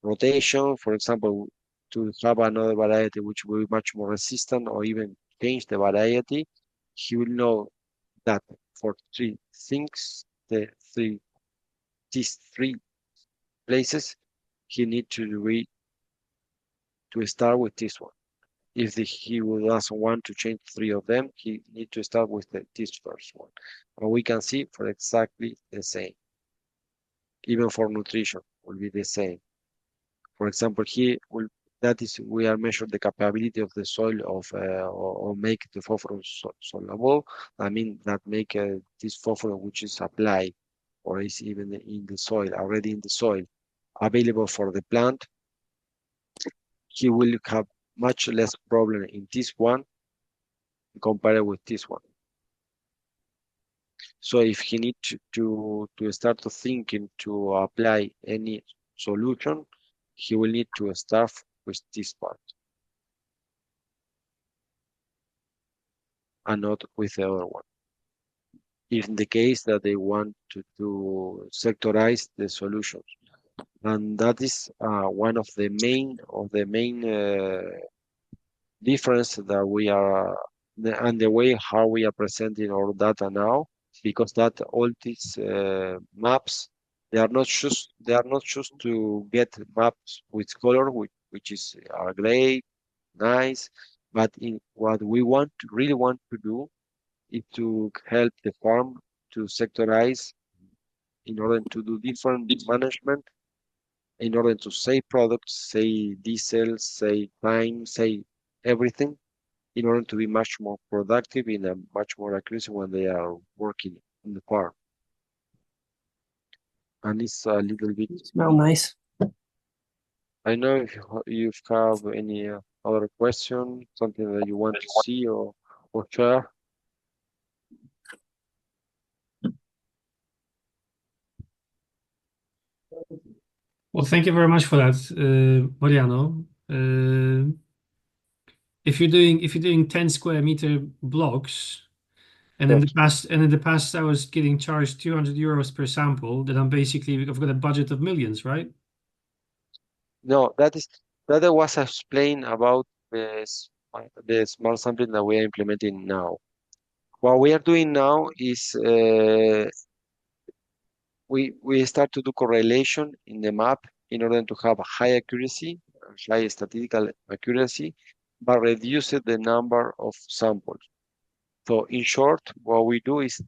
Speaker 2: rotation. For example, to have another variety which will be much more resistant, or even change the variety. He will know that for three things, the three these three places, he need to start with this one. If he doesn't want to change three of them, he need to start with this first one. And we can see for exactly the same. Even for nutrition will be the same. For example, here will that is we are measuring the capability of the soil or make the phosphorus soluble. I mean that make this phosphorus which is applied or is even in the soil already in the soil available for the plant. He will have much less problem in this one compared with this one. So if he need to start to thinking to apply any solution, he will need to start with this part and not with the other one. In the case that they want to sectorize the solutions, and that is one of the main difference that we are and the way how we are presenting our data now, because that all these maps they are not just to get maps with color which is are great, nice, but in what we really want to do is to help the farm to sectorize in order to do different management, in order to save products, save diesel, save time, save everything in order to be much more productive in a much more accuracy when they are working in the farm. And it's a little bit.
Speaker 3: Smell nice.
Speaker 2: I know if you have any other question, something that you want to see or share.
Speaker 1: Well, thank you very much for that, Mariano. If you're doing 10 square meter blocks, and in
Speaker 2: Yes.
Speaker 1: the past I was getting charged 200 euros per sample, then I've got a budget of millions, right?
Speaker 2: No, that was explained about the smart sampling that we are implementing now. What we are doing now is we start to do correlation in the map in order to have high accuracy, high statistical accuracy, but reduce the number of samples. So in short, what we do is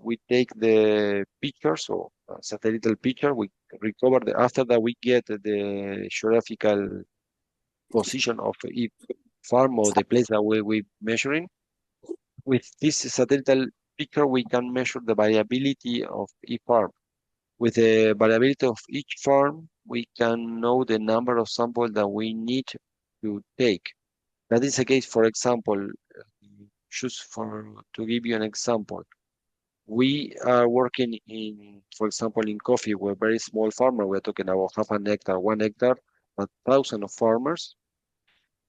Speaker 2: we take the pictures or satellite picture, we recover after that we get the geographical position of each farm or the place that we measuring. With this satellite picture, we can measure the variability of each farm. With the variability of each farm, we can know the number of samples that we need to take. That is the case, for example, just to give you an example, we are working for example, in coffee, we're very small farmer. We're talking about half an hectare, 1 hectare, 1,000 of farmers,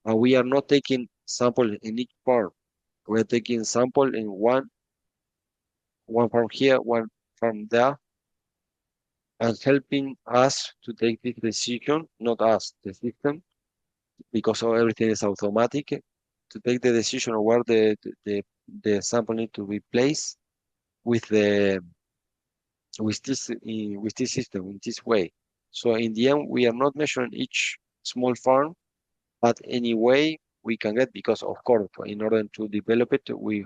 Speaker 2: and we are not taking sample in each farm. We're taking sample in one farm here, one farm there, and helping us to take this decision, not us, the system, because everything is automatic, to take the decision of where the sample need to be placed with the with this system in this way. So in the end, we are not measuring each small farm, but anyway we can get, because of course in order to develop it, we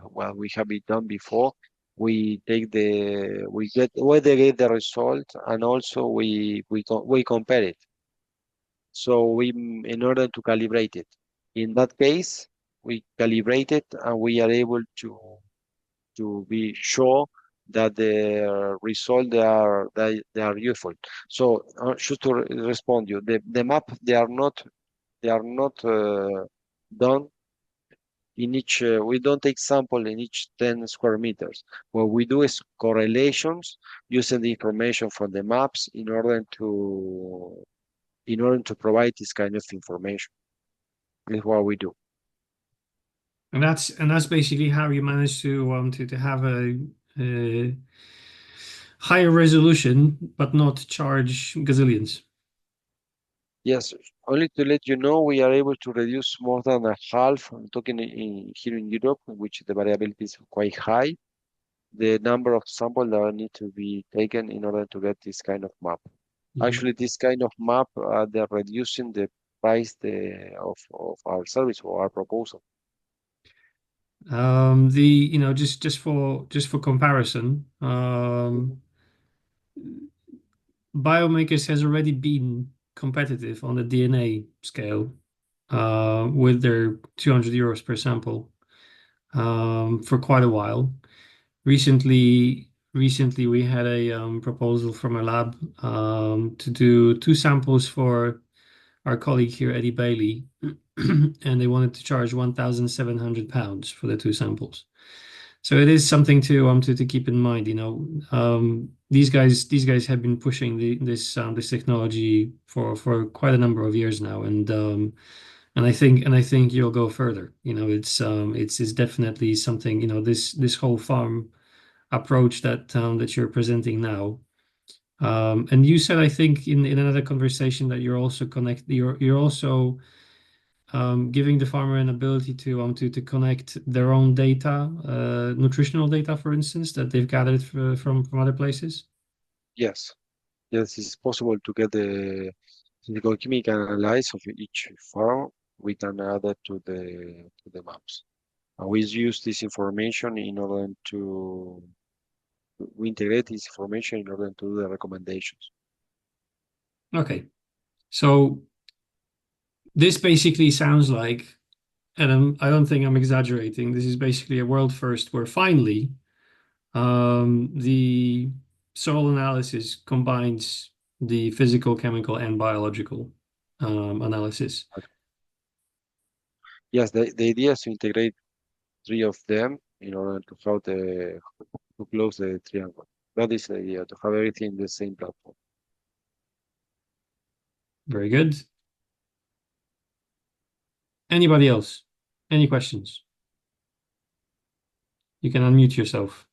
Speaker 2: have it done before. We get the result, and also we compare it. So in order to calibrate it, in that case, we calibrate it and we are able to be sure that the result they are useful. So just to respond you, the map, they are not done in each. We don't take sample in each 10 square meters. What we do is correlations using the information from the maps in order to provide this kind of information. Is what we do.
Speaker 1: And that's basically how you manage to have a higher resolution, but not charge gazillions.
Speaker 2: Yes, only to let you know, we are able to reduce more than a half. I'm talking here in Europe, in which the variability is quite high, the number of samples that need to be taken in order to get this kind of map.
Speaker 1: Mhm.
Speaker 2: Actually, this kind of map, they're reducing the price of our service or our proposal.
Speaker 1: Just for comparison, Biomakers has already been competitive on the DNA scale with their 200 euros per sample for quite a while. Recently we had a proposal from a lab to do two samples for our colleague here, Eddie Bailey, and they wanted to charge £1,700 for the two samples. So it is something to keep in mind. These guys have been pushing this technology for quite a number of years now, and I think you'll go further. It's definitely something. This whole farm approach that you're presenting now. And you said, I think, in another conversation that you're also giving the farmer an ability to connect their own data, nutritional data, for instance, that they've gathered from other places.
Speaker 2: Yes, yes, it's possible to get the physical chemical analysis of each farm. We can add that to the maps. And we use this information in order to we integrate this information in order to do the recommendations.
Speaker 1: Okay, so this basically sounds like, and I don't think I'm exaggerating. This is basically a world first, where finally the soil analysis combines the physical, chemical, and biological analysis.
Speaker 2: Yes, the idea is to integrate three of them in order to close the triangle. That is the idea, to have everything in the same platform.
Speaker 1: Very good. Anybody else? Any questions? You can unmute yourself.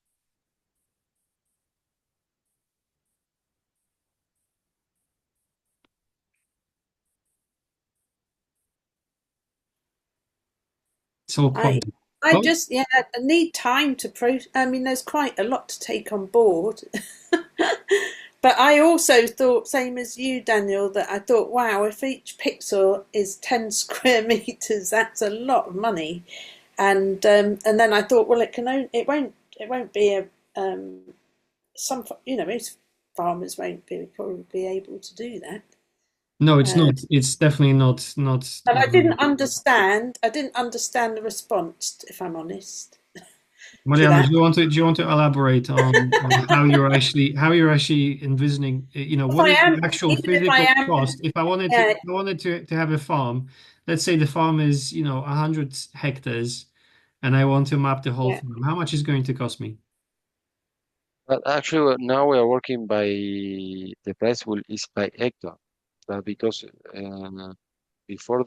Speaker 1: It's all
Speaker 3: I
Speaker 1: quiet.
Speaker 3: I
Speaker 1: Oh,
Speaker 3: just I need time to I mean, there's quite a lot to take on board. But I also thought, same as you, Daniel, that I thought, wow, if each pixel is 10 square meters, that's a lot of money. And then I thought, well, it won't be a most farmers won't be probably able to do that.
Speaker 1: no, it's
Speaker 3: Uh,
Speaker 1: not. It's definitely not.
Speaker 3: but I didn't understand the response, if I'm honest, to
Speaker 1: Mariana,
Speaker 3: that.
Speaker 1: do you want to elaborate on how you're actually envisioning,
Speaker 3: If
Speaker 1: what
Speaker 3: I
Speaker 1: is the
Speaker 3: am,
Speaker 1: actual
Speaker 3: even if I
Speaker 1: physical
Speaker 3: am,
Speaker 1: cost? If I wanted to,
Speaker 3: yeah,
Speaker 1: if I wanted to have a farm, let's say the farm is, 100 hectares, and I want to map the whole
Speaker 3: yeah,
Speaker 1: farm, how much is going to cost me?
Speaker 2: But actually, now we are working by the price will is by hectare. Because before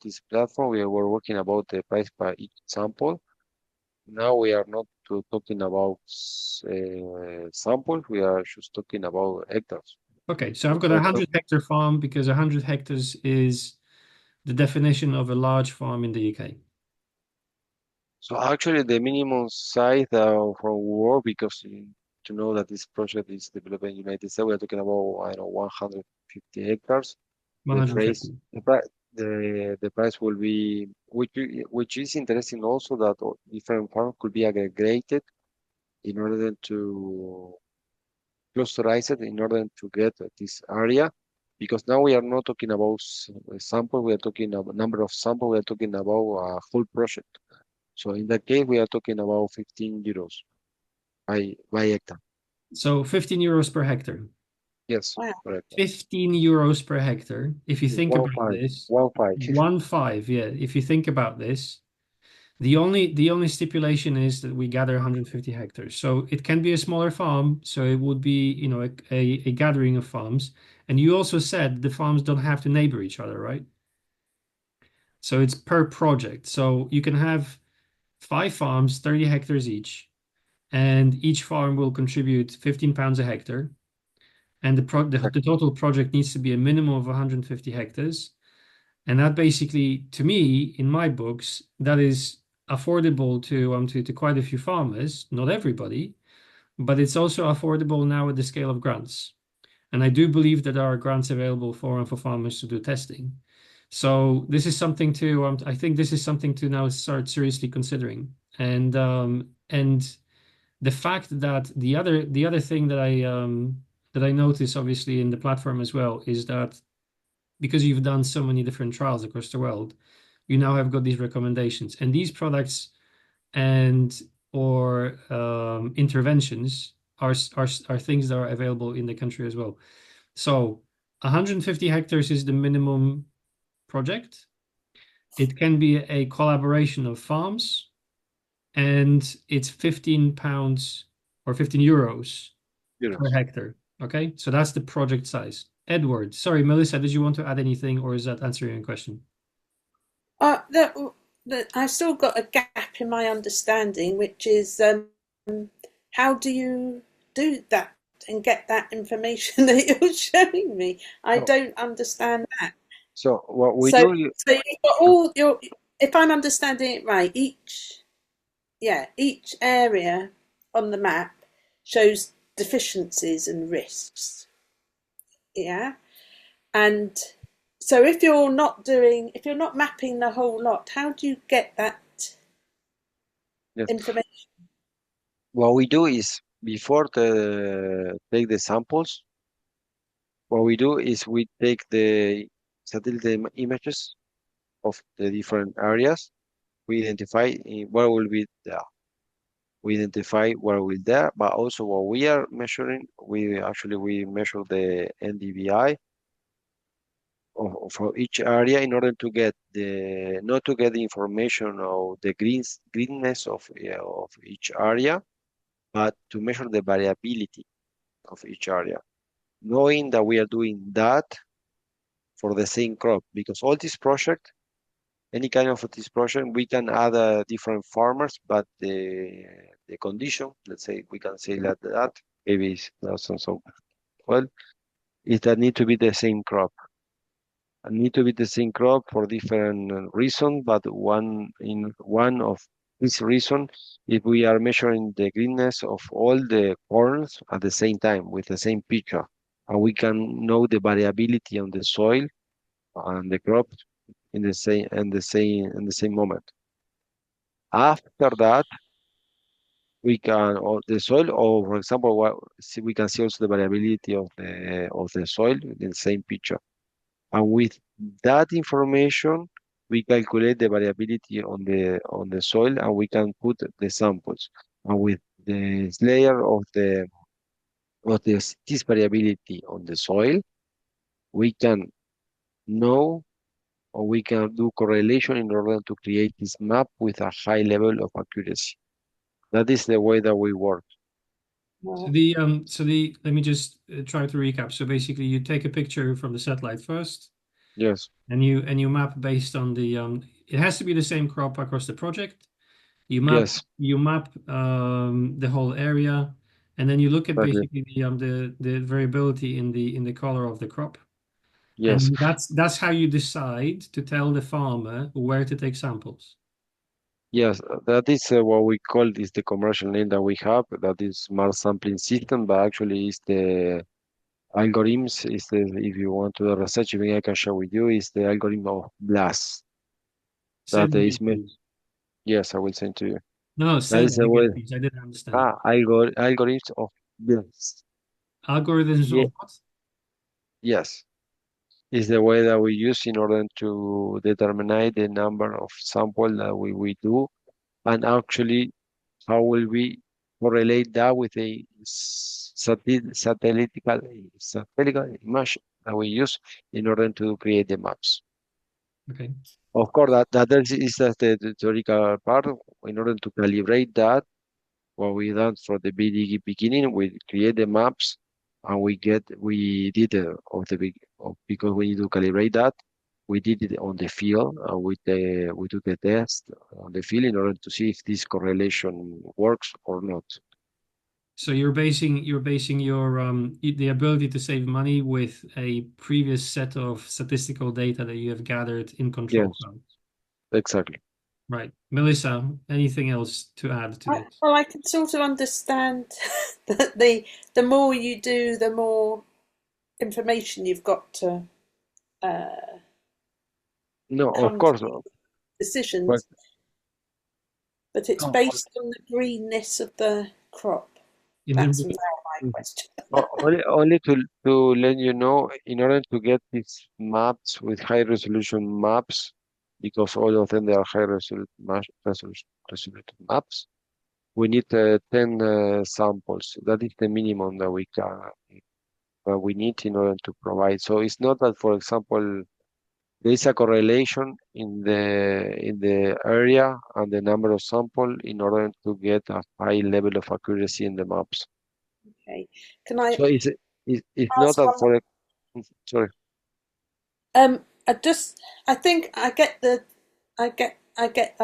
Speaker 2: this platform, we were working about the price per each sample. Now we are not talking about samples. We are just talking about hectares.
Speaker 1: Okay, so I've got a
Speaker 2: So
Speaker 1: 100-hectare farm because 100 hectares is the definition of a large farm in the UK.
Speaker 2: So actually, the minimum size for work, because to know that this project is developed in the United States, we are talking about, I don't know, 150 hectares. the price
Speaker 1: 150.
Speaker 2: the price will be which is interesting also that different farms could be aggregated in order to clusterize it in order to get this area because now we are not talking about sample, we are talking about number of sample, we are talking about a whole project. So in that case, we are talking about 15 euros by hectare.
Speaker 1: So 15 euros per hectare.
Speaker 2: Yes,
Speaker 3: Wow.
Speaker 2: correct.
Speaker 1: 15 euros per hectare. If you think
Speaker 2: One
Speaker 1: about
Speaker 2: five,
Speaker 1: this,
Speaker 2: one five.
Speaker 1: 1.5, yeah. If you think about this, the only stipulation is that we gather 150 hectares. So it can be a smaller farm. So it would be, a gathering of farms. And you also said the farms don't have to neighbor each other, right? So it's per project. So you can have 5 farms, 30 hectares each, and each farm will contribute 15 pounds a hectare. And the total project needs to be a minimum of 150 hectares. And that basically, to me, in my books, that is affordable to quite a few farmers, not everybody, but it's also affordable now at the scale of grants. And I do believe that there are grants available for farmers to do testing. So this is something to I think this is something to now start seriously considering. And the fact that the other thing that I notice obviously in the platform as well is that because you've done so many different trials across the world, you now have got these recommendations and these products and or interventions are things that are available in the country as well. So 150 hectares is the minimum project. It can be a collaboration of farms, and it's 15 pounds or 15 euros per
Speaker 2: Euros.
Speaker 1: hectare. Okay, so that's the project size. Edward, sorry, Melissa, did you want to add anything, or is that answering your question?
Speaker 3: That, I still got a gap in my understanding, which is how do you do that and get that information that you're showing me? I
Speaker 2: So,
Speaker 3: don't understand that.
Speaker 2: so what we
Speaker 3: So,
Speaker 2: do,
Speaker 3: so you've got all your, if I'm understanding it right, each area on the map shows deficiencies and risks. Yeah. And so if you're not mapping the whole lot, how do you get that
Speaker 2: yes,
Speaker 3: information?
Speaker 2: what we do is before the take the samples, what we do is we take the satellite images of the different areas. We identify where will be the we identify where we're there, but also what we are measuring, we measure the NDVI for each area in order to get the not to get the information of the greenness of of each area, but to measure the variability of each area, knowing that we are doing that for the same crop because all this project, any kind of this project, we can add different farmers, but the condition, let's say we can say that maybe it's not so well, is that need to be the same crop. And need to be the same crop for different reasons, but one of this reason, if we are measuring the greenness of all the corns at the same time with the same picture, and we can know the variability on the soil and the crop in the same moment. After that, we can or the soil, or for example, we can see also the variability of the soil in the same picture. And with that information, we calculate the variability on the soil, and we can put the samples. And with this layer of this variability on the soil, we can know or we can do correlation in order to create this map with a high level of accuracy. That is the way that we work.
Speaker 1: Let me just try to recap. So basically, you take a picture from the satellite first,
Speaker 2: Yes,
Speaker 1: and you map based on it has to be the same crop across the project.
Speaker 2: yes,
Speaker 1: You map the whole area, and then you look at
Speaker 2: exactly.
Speaker 1: basically the variability in the color of the crop.
Speaker 2: Yes,
Speaker 1: And that's how you decide to tell the farmer where to take samples.
Speaker 2: yes, that is what we call is the commercial name that we have. That is smart sampling system, but actually is the algorithms is the, if you want to do research, even I can share with you, is the algorithm of BLAST.
Speaker 1: Send
Speaker 2: That
Speaker 1: again,
Speaker 2: is,
Speaker 1: please.
Speaker 2: yes, I will send to you.
Speaker 1: No,
Speaker 2: That
Speaker 1: say
Speaker 2: is
Speaker 1: that
Speaker 2: the way,
Speaker 1: again, please. I didn't understand.
Speaker 2: algorithms of BLAST.
Speaker 1: Algorithms
Speaker 2: Yeah,
Speaker 1: of what?
Speaker 2: yes. Is the way that we use in order to determine the number of sample that we do, and actually how will we correlate that with a satellite image that we use in order to create the maps.
Speaker 1: Okay.
Speaker 2: Of course, is the theoretical part. In order to calibrate that, what we done from the beginning, we create the maps, and we did of the big of, because we need to calibrate that. We did it on the field, we took the test on the field in order to see if this correlation works or not.
Speaker 1: So you're basing your the ability to save money with a previous set of statistical data that you have gathered in control
Speaker 2: Yes,
Speaker 1: zones.
Speaker 2: exactly.
Speaker 1: Right. Melissa, anything else to add to this?
Speaker 3: Well, I can sort of understand that the more you do, the more information you've got to
Speaker 2: No, of
Speaker 3: come to
Speaker 2: course, but
Speaker 3: decisions, but it's
Speaker 2: no,
Speaker 3: based on the greenness of the crop.
Speaker 1: In terms
Speaker 3: That's
Speaker 1: of
Speaker 3: now my question.
Speaker 2: only to let you know, in order to get these maps with high resolution maps, because all of them they are high resolution maps, we need 10 samples. That is the minimum that we need in order to provide. So it's not that, for example, there is a correlation in the area and the number of sample in order to get a high level of accuracy in the maps.
Speaker 3: Okay, can I
Speaker 2: So it's not
Speaker 3: ask
Speaker 2: that
Speaker 3: one?
Speaker 2: for sorry.
Speaker 3: I just, I think I get the, I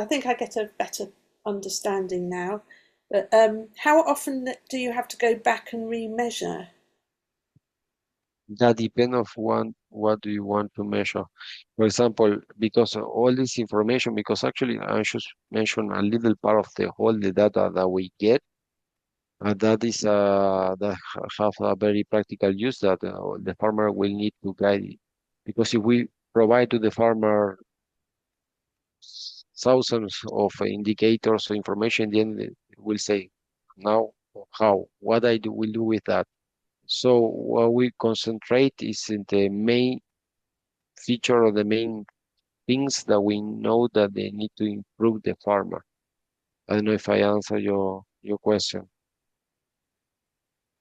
Speaker 3: think I get a better understanding now. But how often do you have to go back and remeasure?
Speaker 2: That depends of one what do you want to measure. For example, because of all this information, because actually I should mention a little part of the whole the data that we get, and that is have a very practical use that the farmer will need to guide it. Because if we provide to the farmer thousands of indicators or information, then they will say, now how, what will do with that. So what we concentrate is in the main feature or the main things that we know that they need to improve the farmer. I don't know if I answer your question.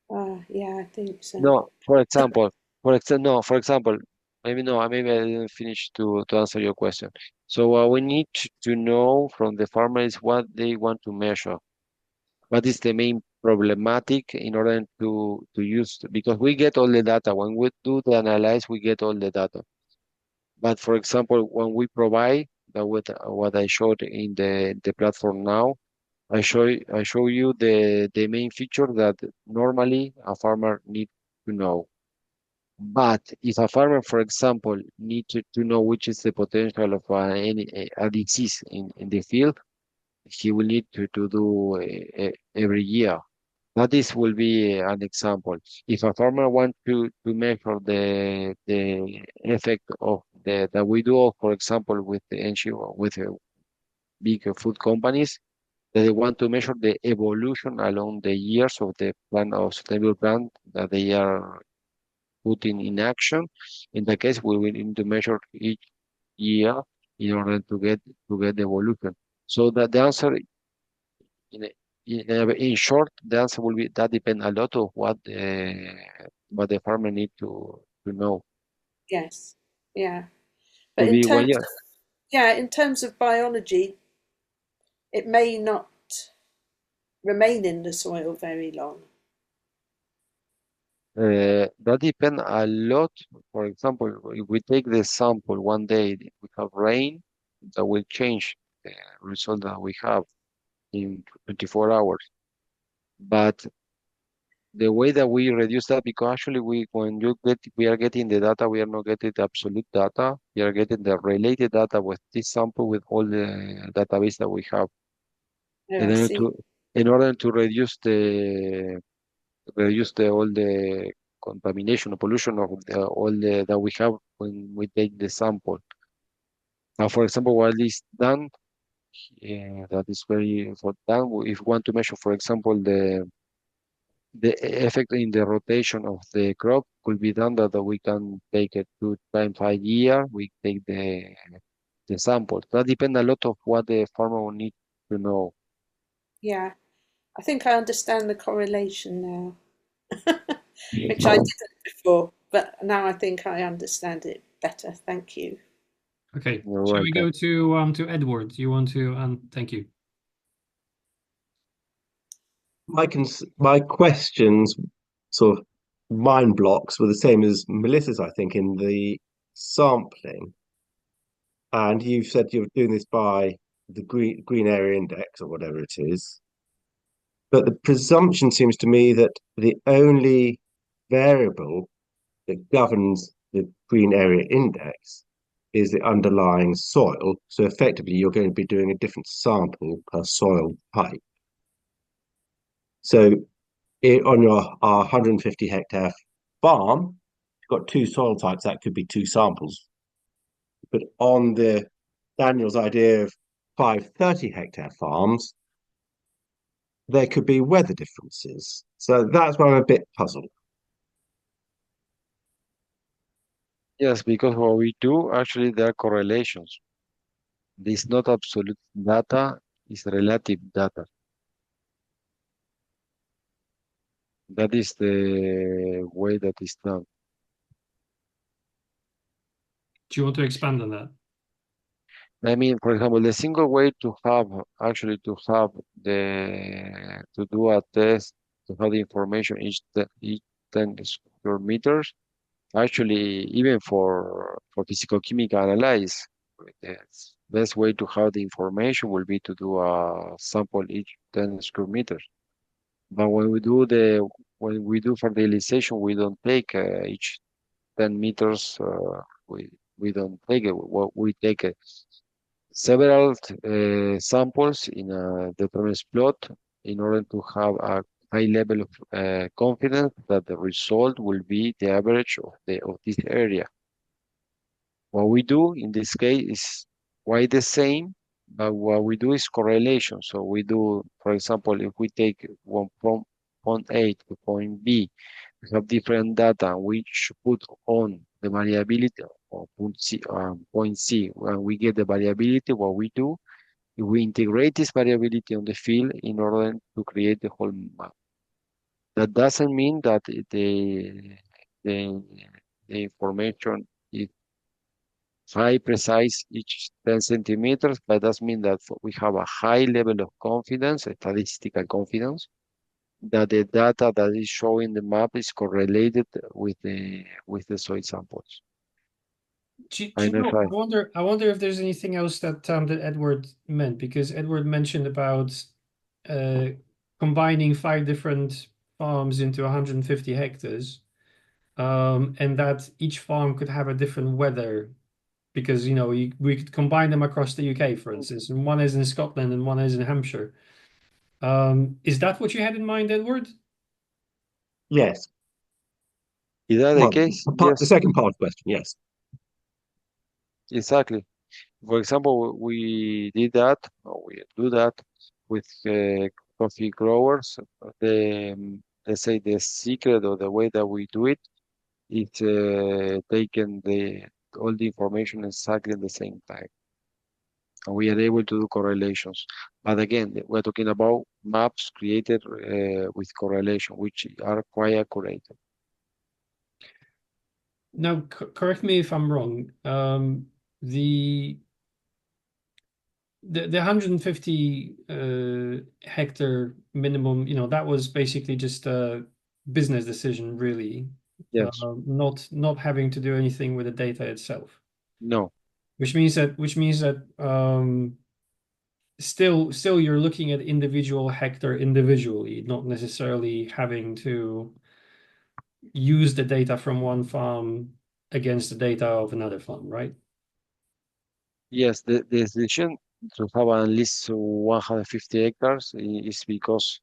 Speaker 3: Yeah, I think so.
Speaker 2: No, for example, no, for example, maybe no, maybe I didn't finish to answer your question. So what we need to know from the farmer is what they want to measure. What is the main problematic in order to use, because we get all the data. When we do the analyze, we get all the data. But for example, when we provide that with what I showed in the platform now, I show you the main feature that normally a farmer needs to know. But if a farmer, for example, need to know which is the potential of a disease in the field, he will need to do every year. That is will be an example. If a farmer wants to measure the effect of the that we do, for example, with the NGO, with big food companies, that they want to measure the evolution along the years of the plan of sustainable plan that they are putting in action. In that case, we will need to measure each year in order to get the evolution. So that the answer in in short, the answer will be that depend a lot of what the farmer need to know
Speaker 3: Yes, yeah.
Speaker 2: to
Speaker 3: But in
Speaker 2: be one
Speaker 3: terms
Speaker 2: year.
Speaker 3: of, yeah, in terms of biology, it may not remain in the soil very long.
Speaker 2: That depend a lot. For example, if we take the sample one day, we have rain, that will change the result that we have in 24 hours. But the way that we reduce that, because actually we are getting the data, we are not getting the absolute data. We are getting the related data with this sample with all the database that we have.
Speaker 3: Oh,
Speaker 2: In
Speaker 3: I
Speaker 2: order
Speaker 3: see.
Speaker 2: to in order to reduce the all the contamination or pollution of all that we have when we take the sample. Now, for example, what is done, that is very for done. If we want to measure, for example, the effect in the rotation of the crop could be done that we can take it 2 times a year. We take the samples. That depends a lot of what the farmer will need to know.
Speaker 3: Yeah, I think I understand the correlation now, which I didn't before, but now I think I understand it better. Thank you.
Speaker 1: Okay.
Speaker 2: You're
Speaker 1: Shall we
Speaker 2: welcome.
Speaker 1: go to Edward? Do you want to? Thank you.
Speaker 4: My questions, sort of mind blocks, were the same as Melissa's, I think, in the sampling. And you said you're doing this by the green area index or whatever it is. But the presumption seems to me that the only variable that governs the green area index is the underlying soil. So effectively, you're going to be doing a different sample per soil type. So on your 150 hectare farm, you've got two soil types, that could be two samples. But on the Daniel's idea of 530 hectare farms, there could be weather differences. So that's why I'm a bit puzzled.
Speaker 2: Yes, because what we do, actually, there are correlations. This is not absolute data, it's relative data. That is the way that is done.
Speaker 1: Do you want to expand on that?
Speaker 2: I mean, for example, the single way to have actually to do a test to have the information each 10 square meters. Actually, even for physical chemical analysis, the best way to have the information will be to do a sample each 10 square meters. But when we do fertilization, we don't take each 10 meters. We don't take it. What we take several samples in a determined plot in order to have a high level of confidence that the result will be the average of this area. What we do in this case is quite the same, but what we do is correlation. So we do, for example, if we take one from point A to point B, we have different data. We should put on the variability of point C. When we get the variability, what we do is we integrate this variability on the field in order to create the whole map. That doesn't mean that the, the information is high precise each 10 centimeters, but that means that we have a high level of confidence, a statistical confidence, that the data that is showing the map is correlated with the soil samples.
Speaker 1: Do
Speaker 2: I
Speaker 1: you
Speaker 2: know if
Speaker 1: know? I wonder if there's anything else that Edward meant, because Edward mentioned about uh, combining 5 different farms into 150 hectares, and that each farm could have a different weather because we could combine them across the UK, for instance, and one is in Scotland and one is in Hampshire. Is that what you had in mind, Edward?
Speaker 4: Yes.
Speaker 2: is that the
Speaker 4: Well,
Speaker 2: case?
Speaker 4: the
Speaker 2: Yes,
Speaker 4: second part of the question, yes.
Speaker 2: exactly. For example, we did that, or we do that with coffee growers. Let's say the secret or the way that we do it is taking the all the information exactly at the same time, and we are able to do correlations. But again, we're talking about maps created with correlation, which are quite accurate.
Speaker 1: Now, correct me if I'm wrong. The the 150 hectare minimum, that was basically just a business decision, really,
Speaker 2: Yes.
Speaker 1: not having to do anything with the data itself.
Speaker 2: No.
Speaker 1: Which means that still you're looking at individual hectare individually, not necessarily having to use the data from one farm against the data of another farm, right?
Speaker 2: Yes, the decision to have at least 150 hectares is because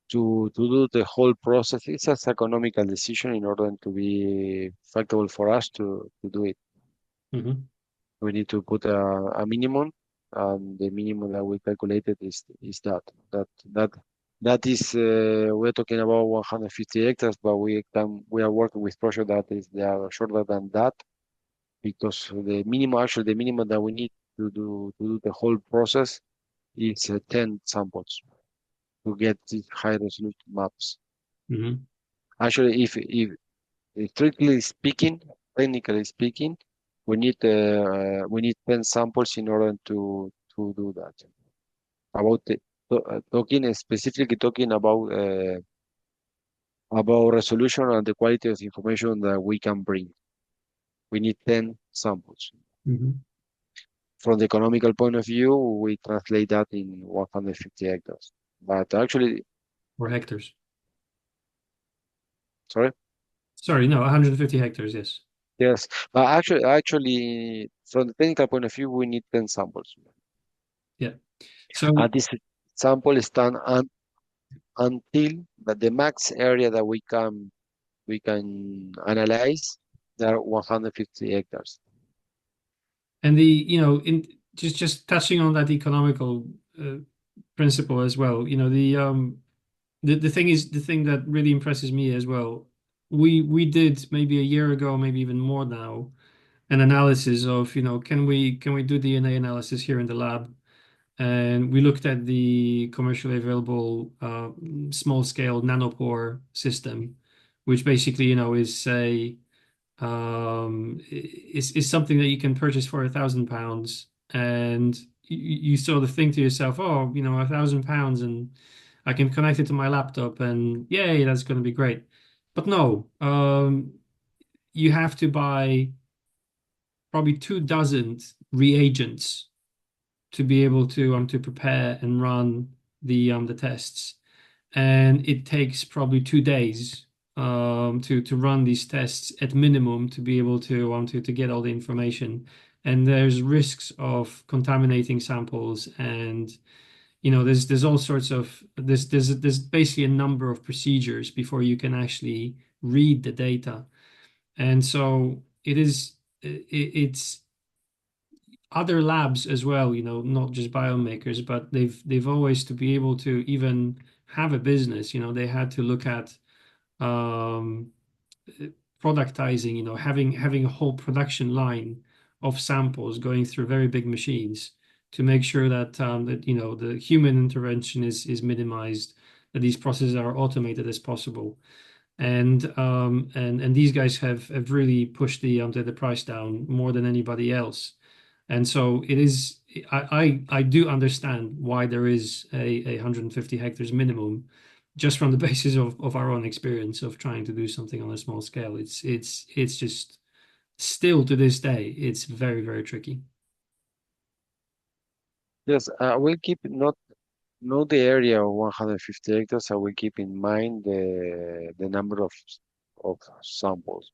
Speaker 2: to do the whole process. It's an economical decision in order to be factorable for us to do it.
Speaker 1: Hmm.
Speaker 2: We need to put a minimum, and the minimum that we calculated is that that is we're talking about 150 hectares, but we are working with project that is they are shorter than that because the minimum that we need to do the whole process is 10 samples to get these high resolution maps.
Speaker 1: Hmm.
Speaker 2: Actually, if strictly speaking, technically speaking, we need 10 samples in order to do that. About talking specifically talking about resolution and the quality of the information that we can bring. We need 10 samples.
Speaker 1: Hmm.
Speaker 2: From the economical point of view, we translate that in 150 hectares. But actually,
Speaker 1: Or hectares.
Speaker 2: sorry,
Speaker 1: Sorry, no, 150 hectares, yes.
Speaker 2: yes, but actually, from the technical point of view, we need 10 samples.
Speaker 1: Yeah. So,
Speaker 2: And this sample stand until the max area that we can analyze, there are 150 hectares.
Speaker 1: and in just touching on that economical uh, principle as well, the thing that really impresses me as well. We did maybe a year ago, maybe even more now, an analysis of, can we do DNA analysis here in the lab? And we looked at the commercially available small scale nanopore system, which basically, is something that you can purchase for £1,000, and you sort of think to yourself, oh, £1,000, and I can connect it to my laptop, and yay, that's going to be great. But no, you have to buy probably 2 dozen reagents to be able to prepare and run the tests, and it takes probably 2 days to run these tests at minimum to be able to get all the information. And there's risks of contaminating samples, and there's all sorts of there's basically a number of procedures before you can actually read the data. And so it's other labs as well, not just biomakers, but they've always, to be able to even have a business, they had to look at um, productizing, having a whole production line of samples going through very big machines to make sure that the human intervention is minimized, that these processes are automated as possible. And these guys have really pushed the price down more than anybody else. And so it is. I do understand why there is a 150 hectares minimum, just from the basis of our own experience of trying to do something on a small scale. It's just, still to this day, it's very, very tricky.
Speaker 2: Yes, I will keep not the area of 150 hectares. I will keep in mind the number of samples.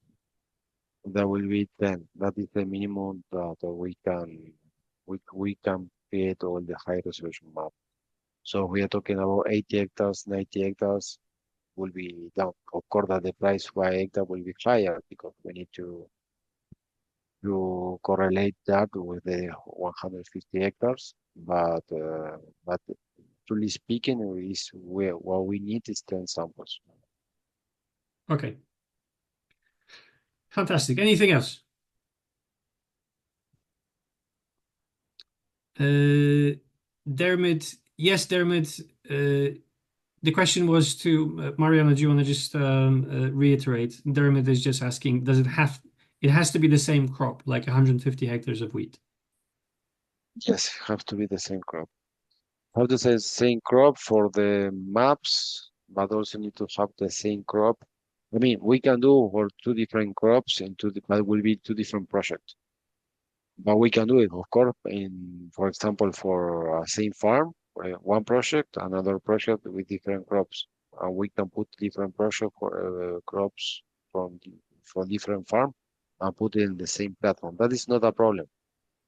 Speaker 2: That will be 10. That is the minimum that we can create all the high resolution map. So we are talking about 80 hectares, 90 hectares will be down. Of course, that the price per hectare will be higher because we need to correlate that with the 150 hectares. But truly speaking, what we need is 10 samples.
Speaker 1: Okay, fantastic. Anything else? Dermot, yes, Dermot. The question was to Mariana. Do you want to just reiterate? Dermot is just asking, does it have? It has to be the same crop, like 150 hectares of wheat.
Speaker 2: Yes, have to be the same crop. Have to say same crop for the maps, but also need to have the same crop. I mean, we can do for two different crops and but will be two different projects. But we can do it, of course, for example, for same farm, one project, another project with different crops. We can put different project for crops from different farm and put it in the same platform. That is not a problem.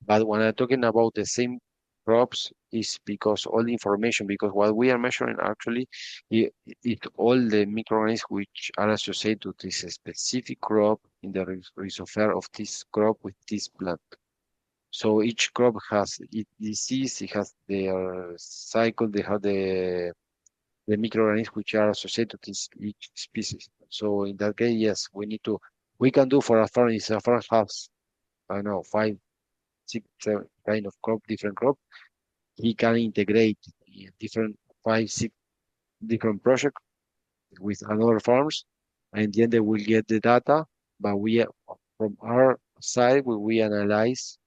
Speaker 2: But when I'm talking about the same crops is because all the information, because what we are measuring actually is all the microorganisms which are associated to this specific crop in the rhizosphere of this crop with this plant. So each crop has its disease, it has their cycle, they have the microorganisms which are associated to each species. So in that case, yes, we can do for a farm, if a farm has, I don't know, 5, 6, 7 kind of crop, different crop, he can integrate different 5, 6 different projects with another farms, and then they will get the data, but from our side, we analyze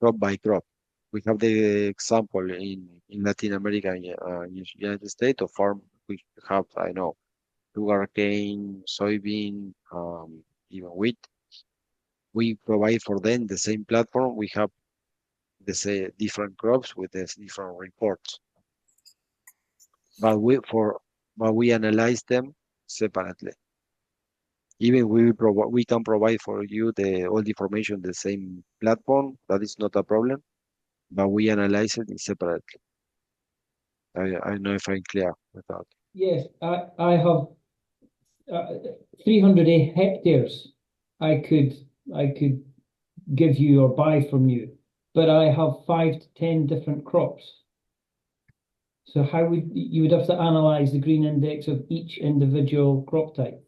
Speaker 2: crop by crop. We have the example in Latin America, in United States, of farm we have, I know, sugarcane, soybean, even wheat. We provide for them the same platform. We have the same different crops with the different reports, but we analyze them separately. Even we can provide for you all the information the same platform. That is not a problem, but we analyze it separately. I don't know if I'm clear with that.
Speaker 5: Yes, I have 300 hectares I could give you or buy from you, but I have 5 to 10 different crops. So how would you have to analyze the green index of each individual crop type?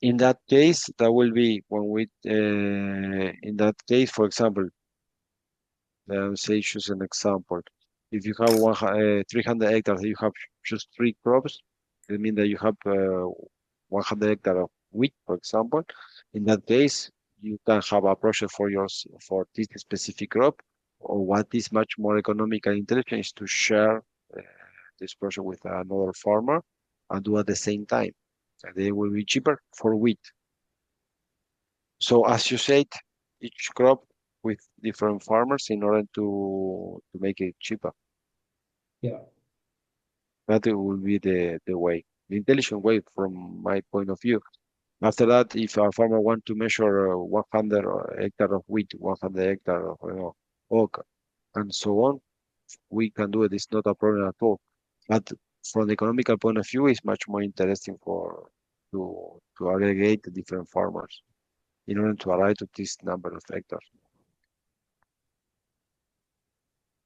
Speaker 2: In that case, that will be when in that case, for example, say choose an example. If you have 300 hectares, you have just 3 crops. It means that you have 100 hectares of wheat, for example. In that case, you can have a project for this specific crop. Or what is much more economical and intelligent is to share this project with another farmer and do at the same time. And they will be cheaper for wheat. So as you said, each crop with different farmers in order to make it cheaper.
Speaker 5: Yeah.
Speaker 2: That will be the way, the intelligent way from my point of view. After that, if a farmer want to measure 100 hectares of wheat, 100 hectares of oak, and so on, we can do it. It's not a problem at all. But from the economical point of view, it's much more interesting to aggregate the different farmers in order to arrive to this number of hectares.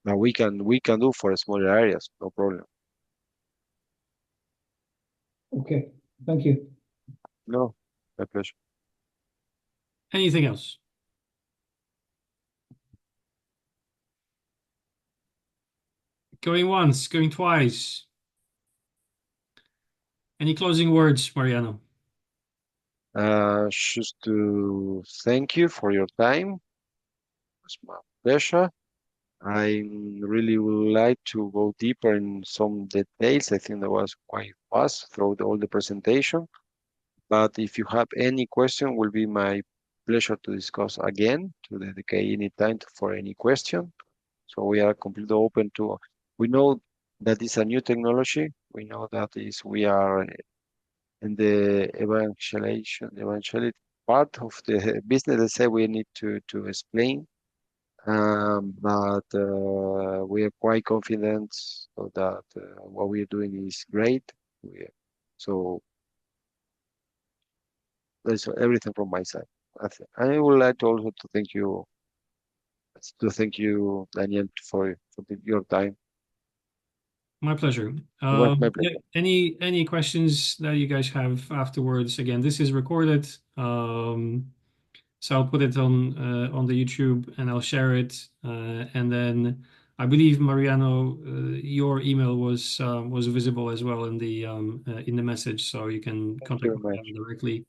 Speaker 2: Now we can do for smaller areas, no problem.
Speaker 5: Okay. Thank you.
Speaker 2: No, my pleasure.
Speaker 1: Anything else? Going once, going twice. Any closing words, Mariano?
Speaker 2: Just to thank you for your time. It's my pleasure. I really would like to go deeper in some details. I think that was quite fast throughout all the presentation. But if you have any question, will be my pleasure to discuss again, to dedicate any time for any question. So we are completely open to. We know that it's a new technology. We know that we are in the evangelization part of the business. Let's say we need to explain, but we are quite confident so that what we are doing is great. So that's everything from my side. I would like to also to thank you, Daniel, for your time.
Speaker 1: My pleasure.
Speaker 2: It was my pleasure.
Speaker 1: Yeah, any questions that you guys have afterwards? Again, this is recorded, so I'll put it on the YouTube and I'll share it. And then I believe Mariano, your email was visible as well in the message, so you can
Speaker 2: Thank you
Speaker 1: contact
Speaker 2: very much.
Speaker 1: Mariano directly.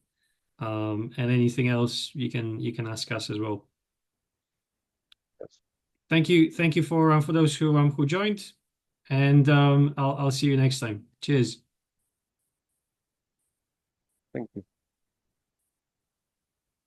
Speaker 1: And anything else you can ask us as well.
Speaker 2: Yes.
Speaker 1: Thank you for those who joined, and I'll see you next time. Cheers.
Speaker 2: Thank you.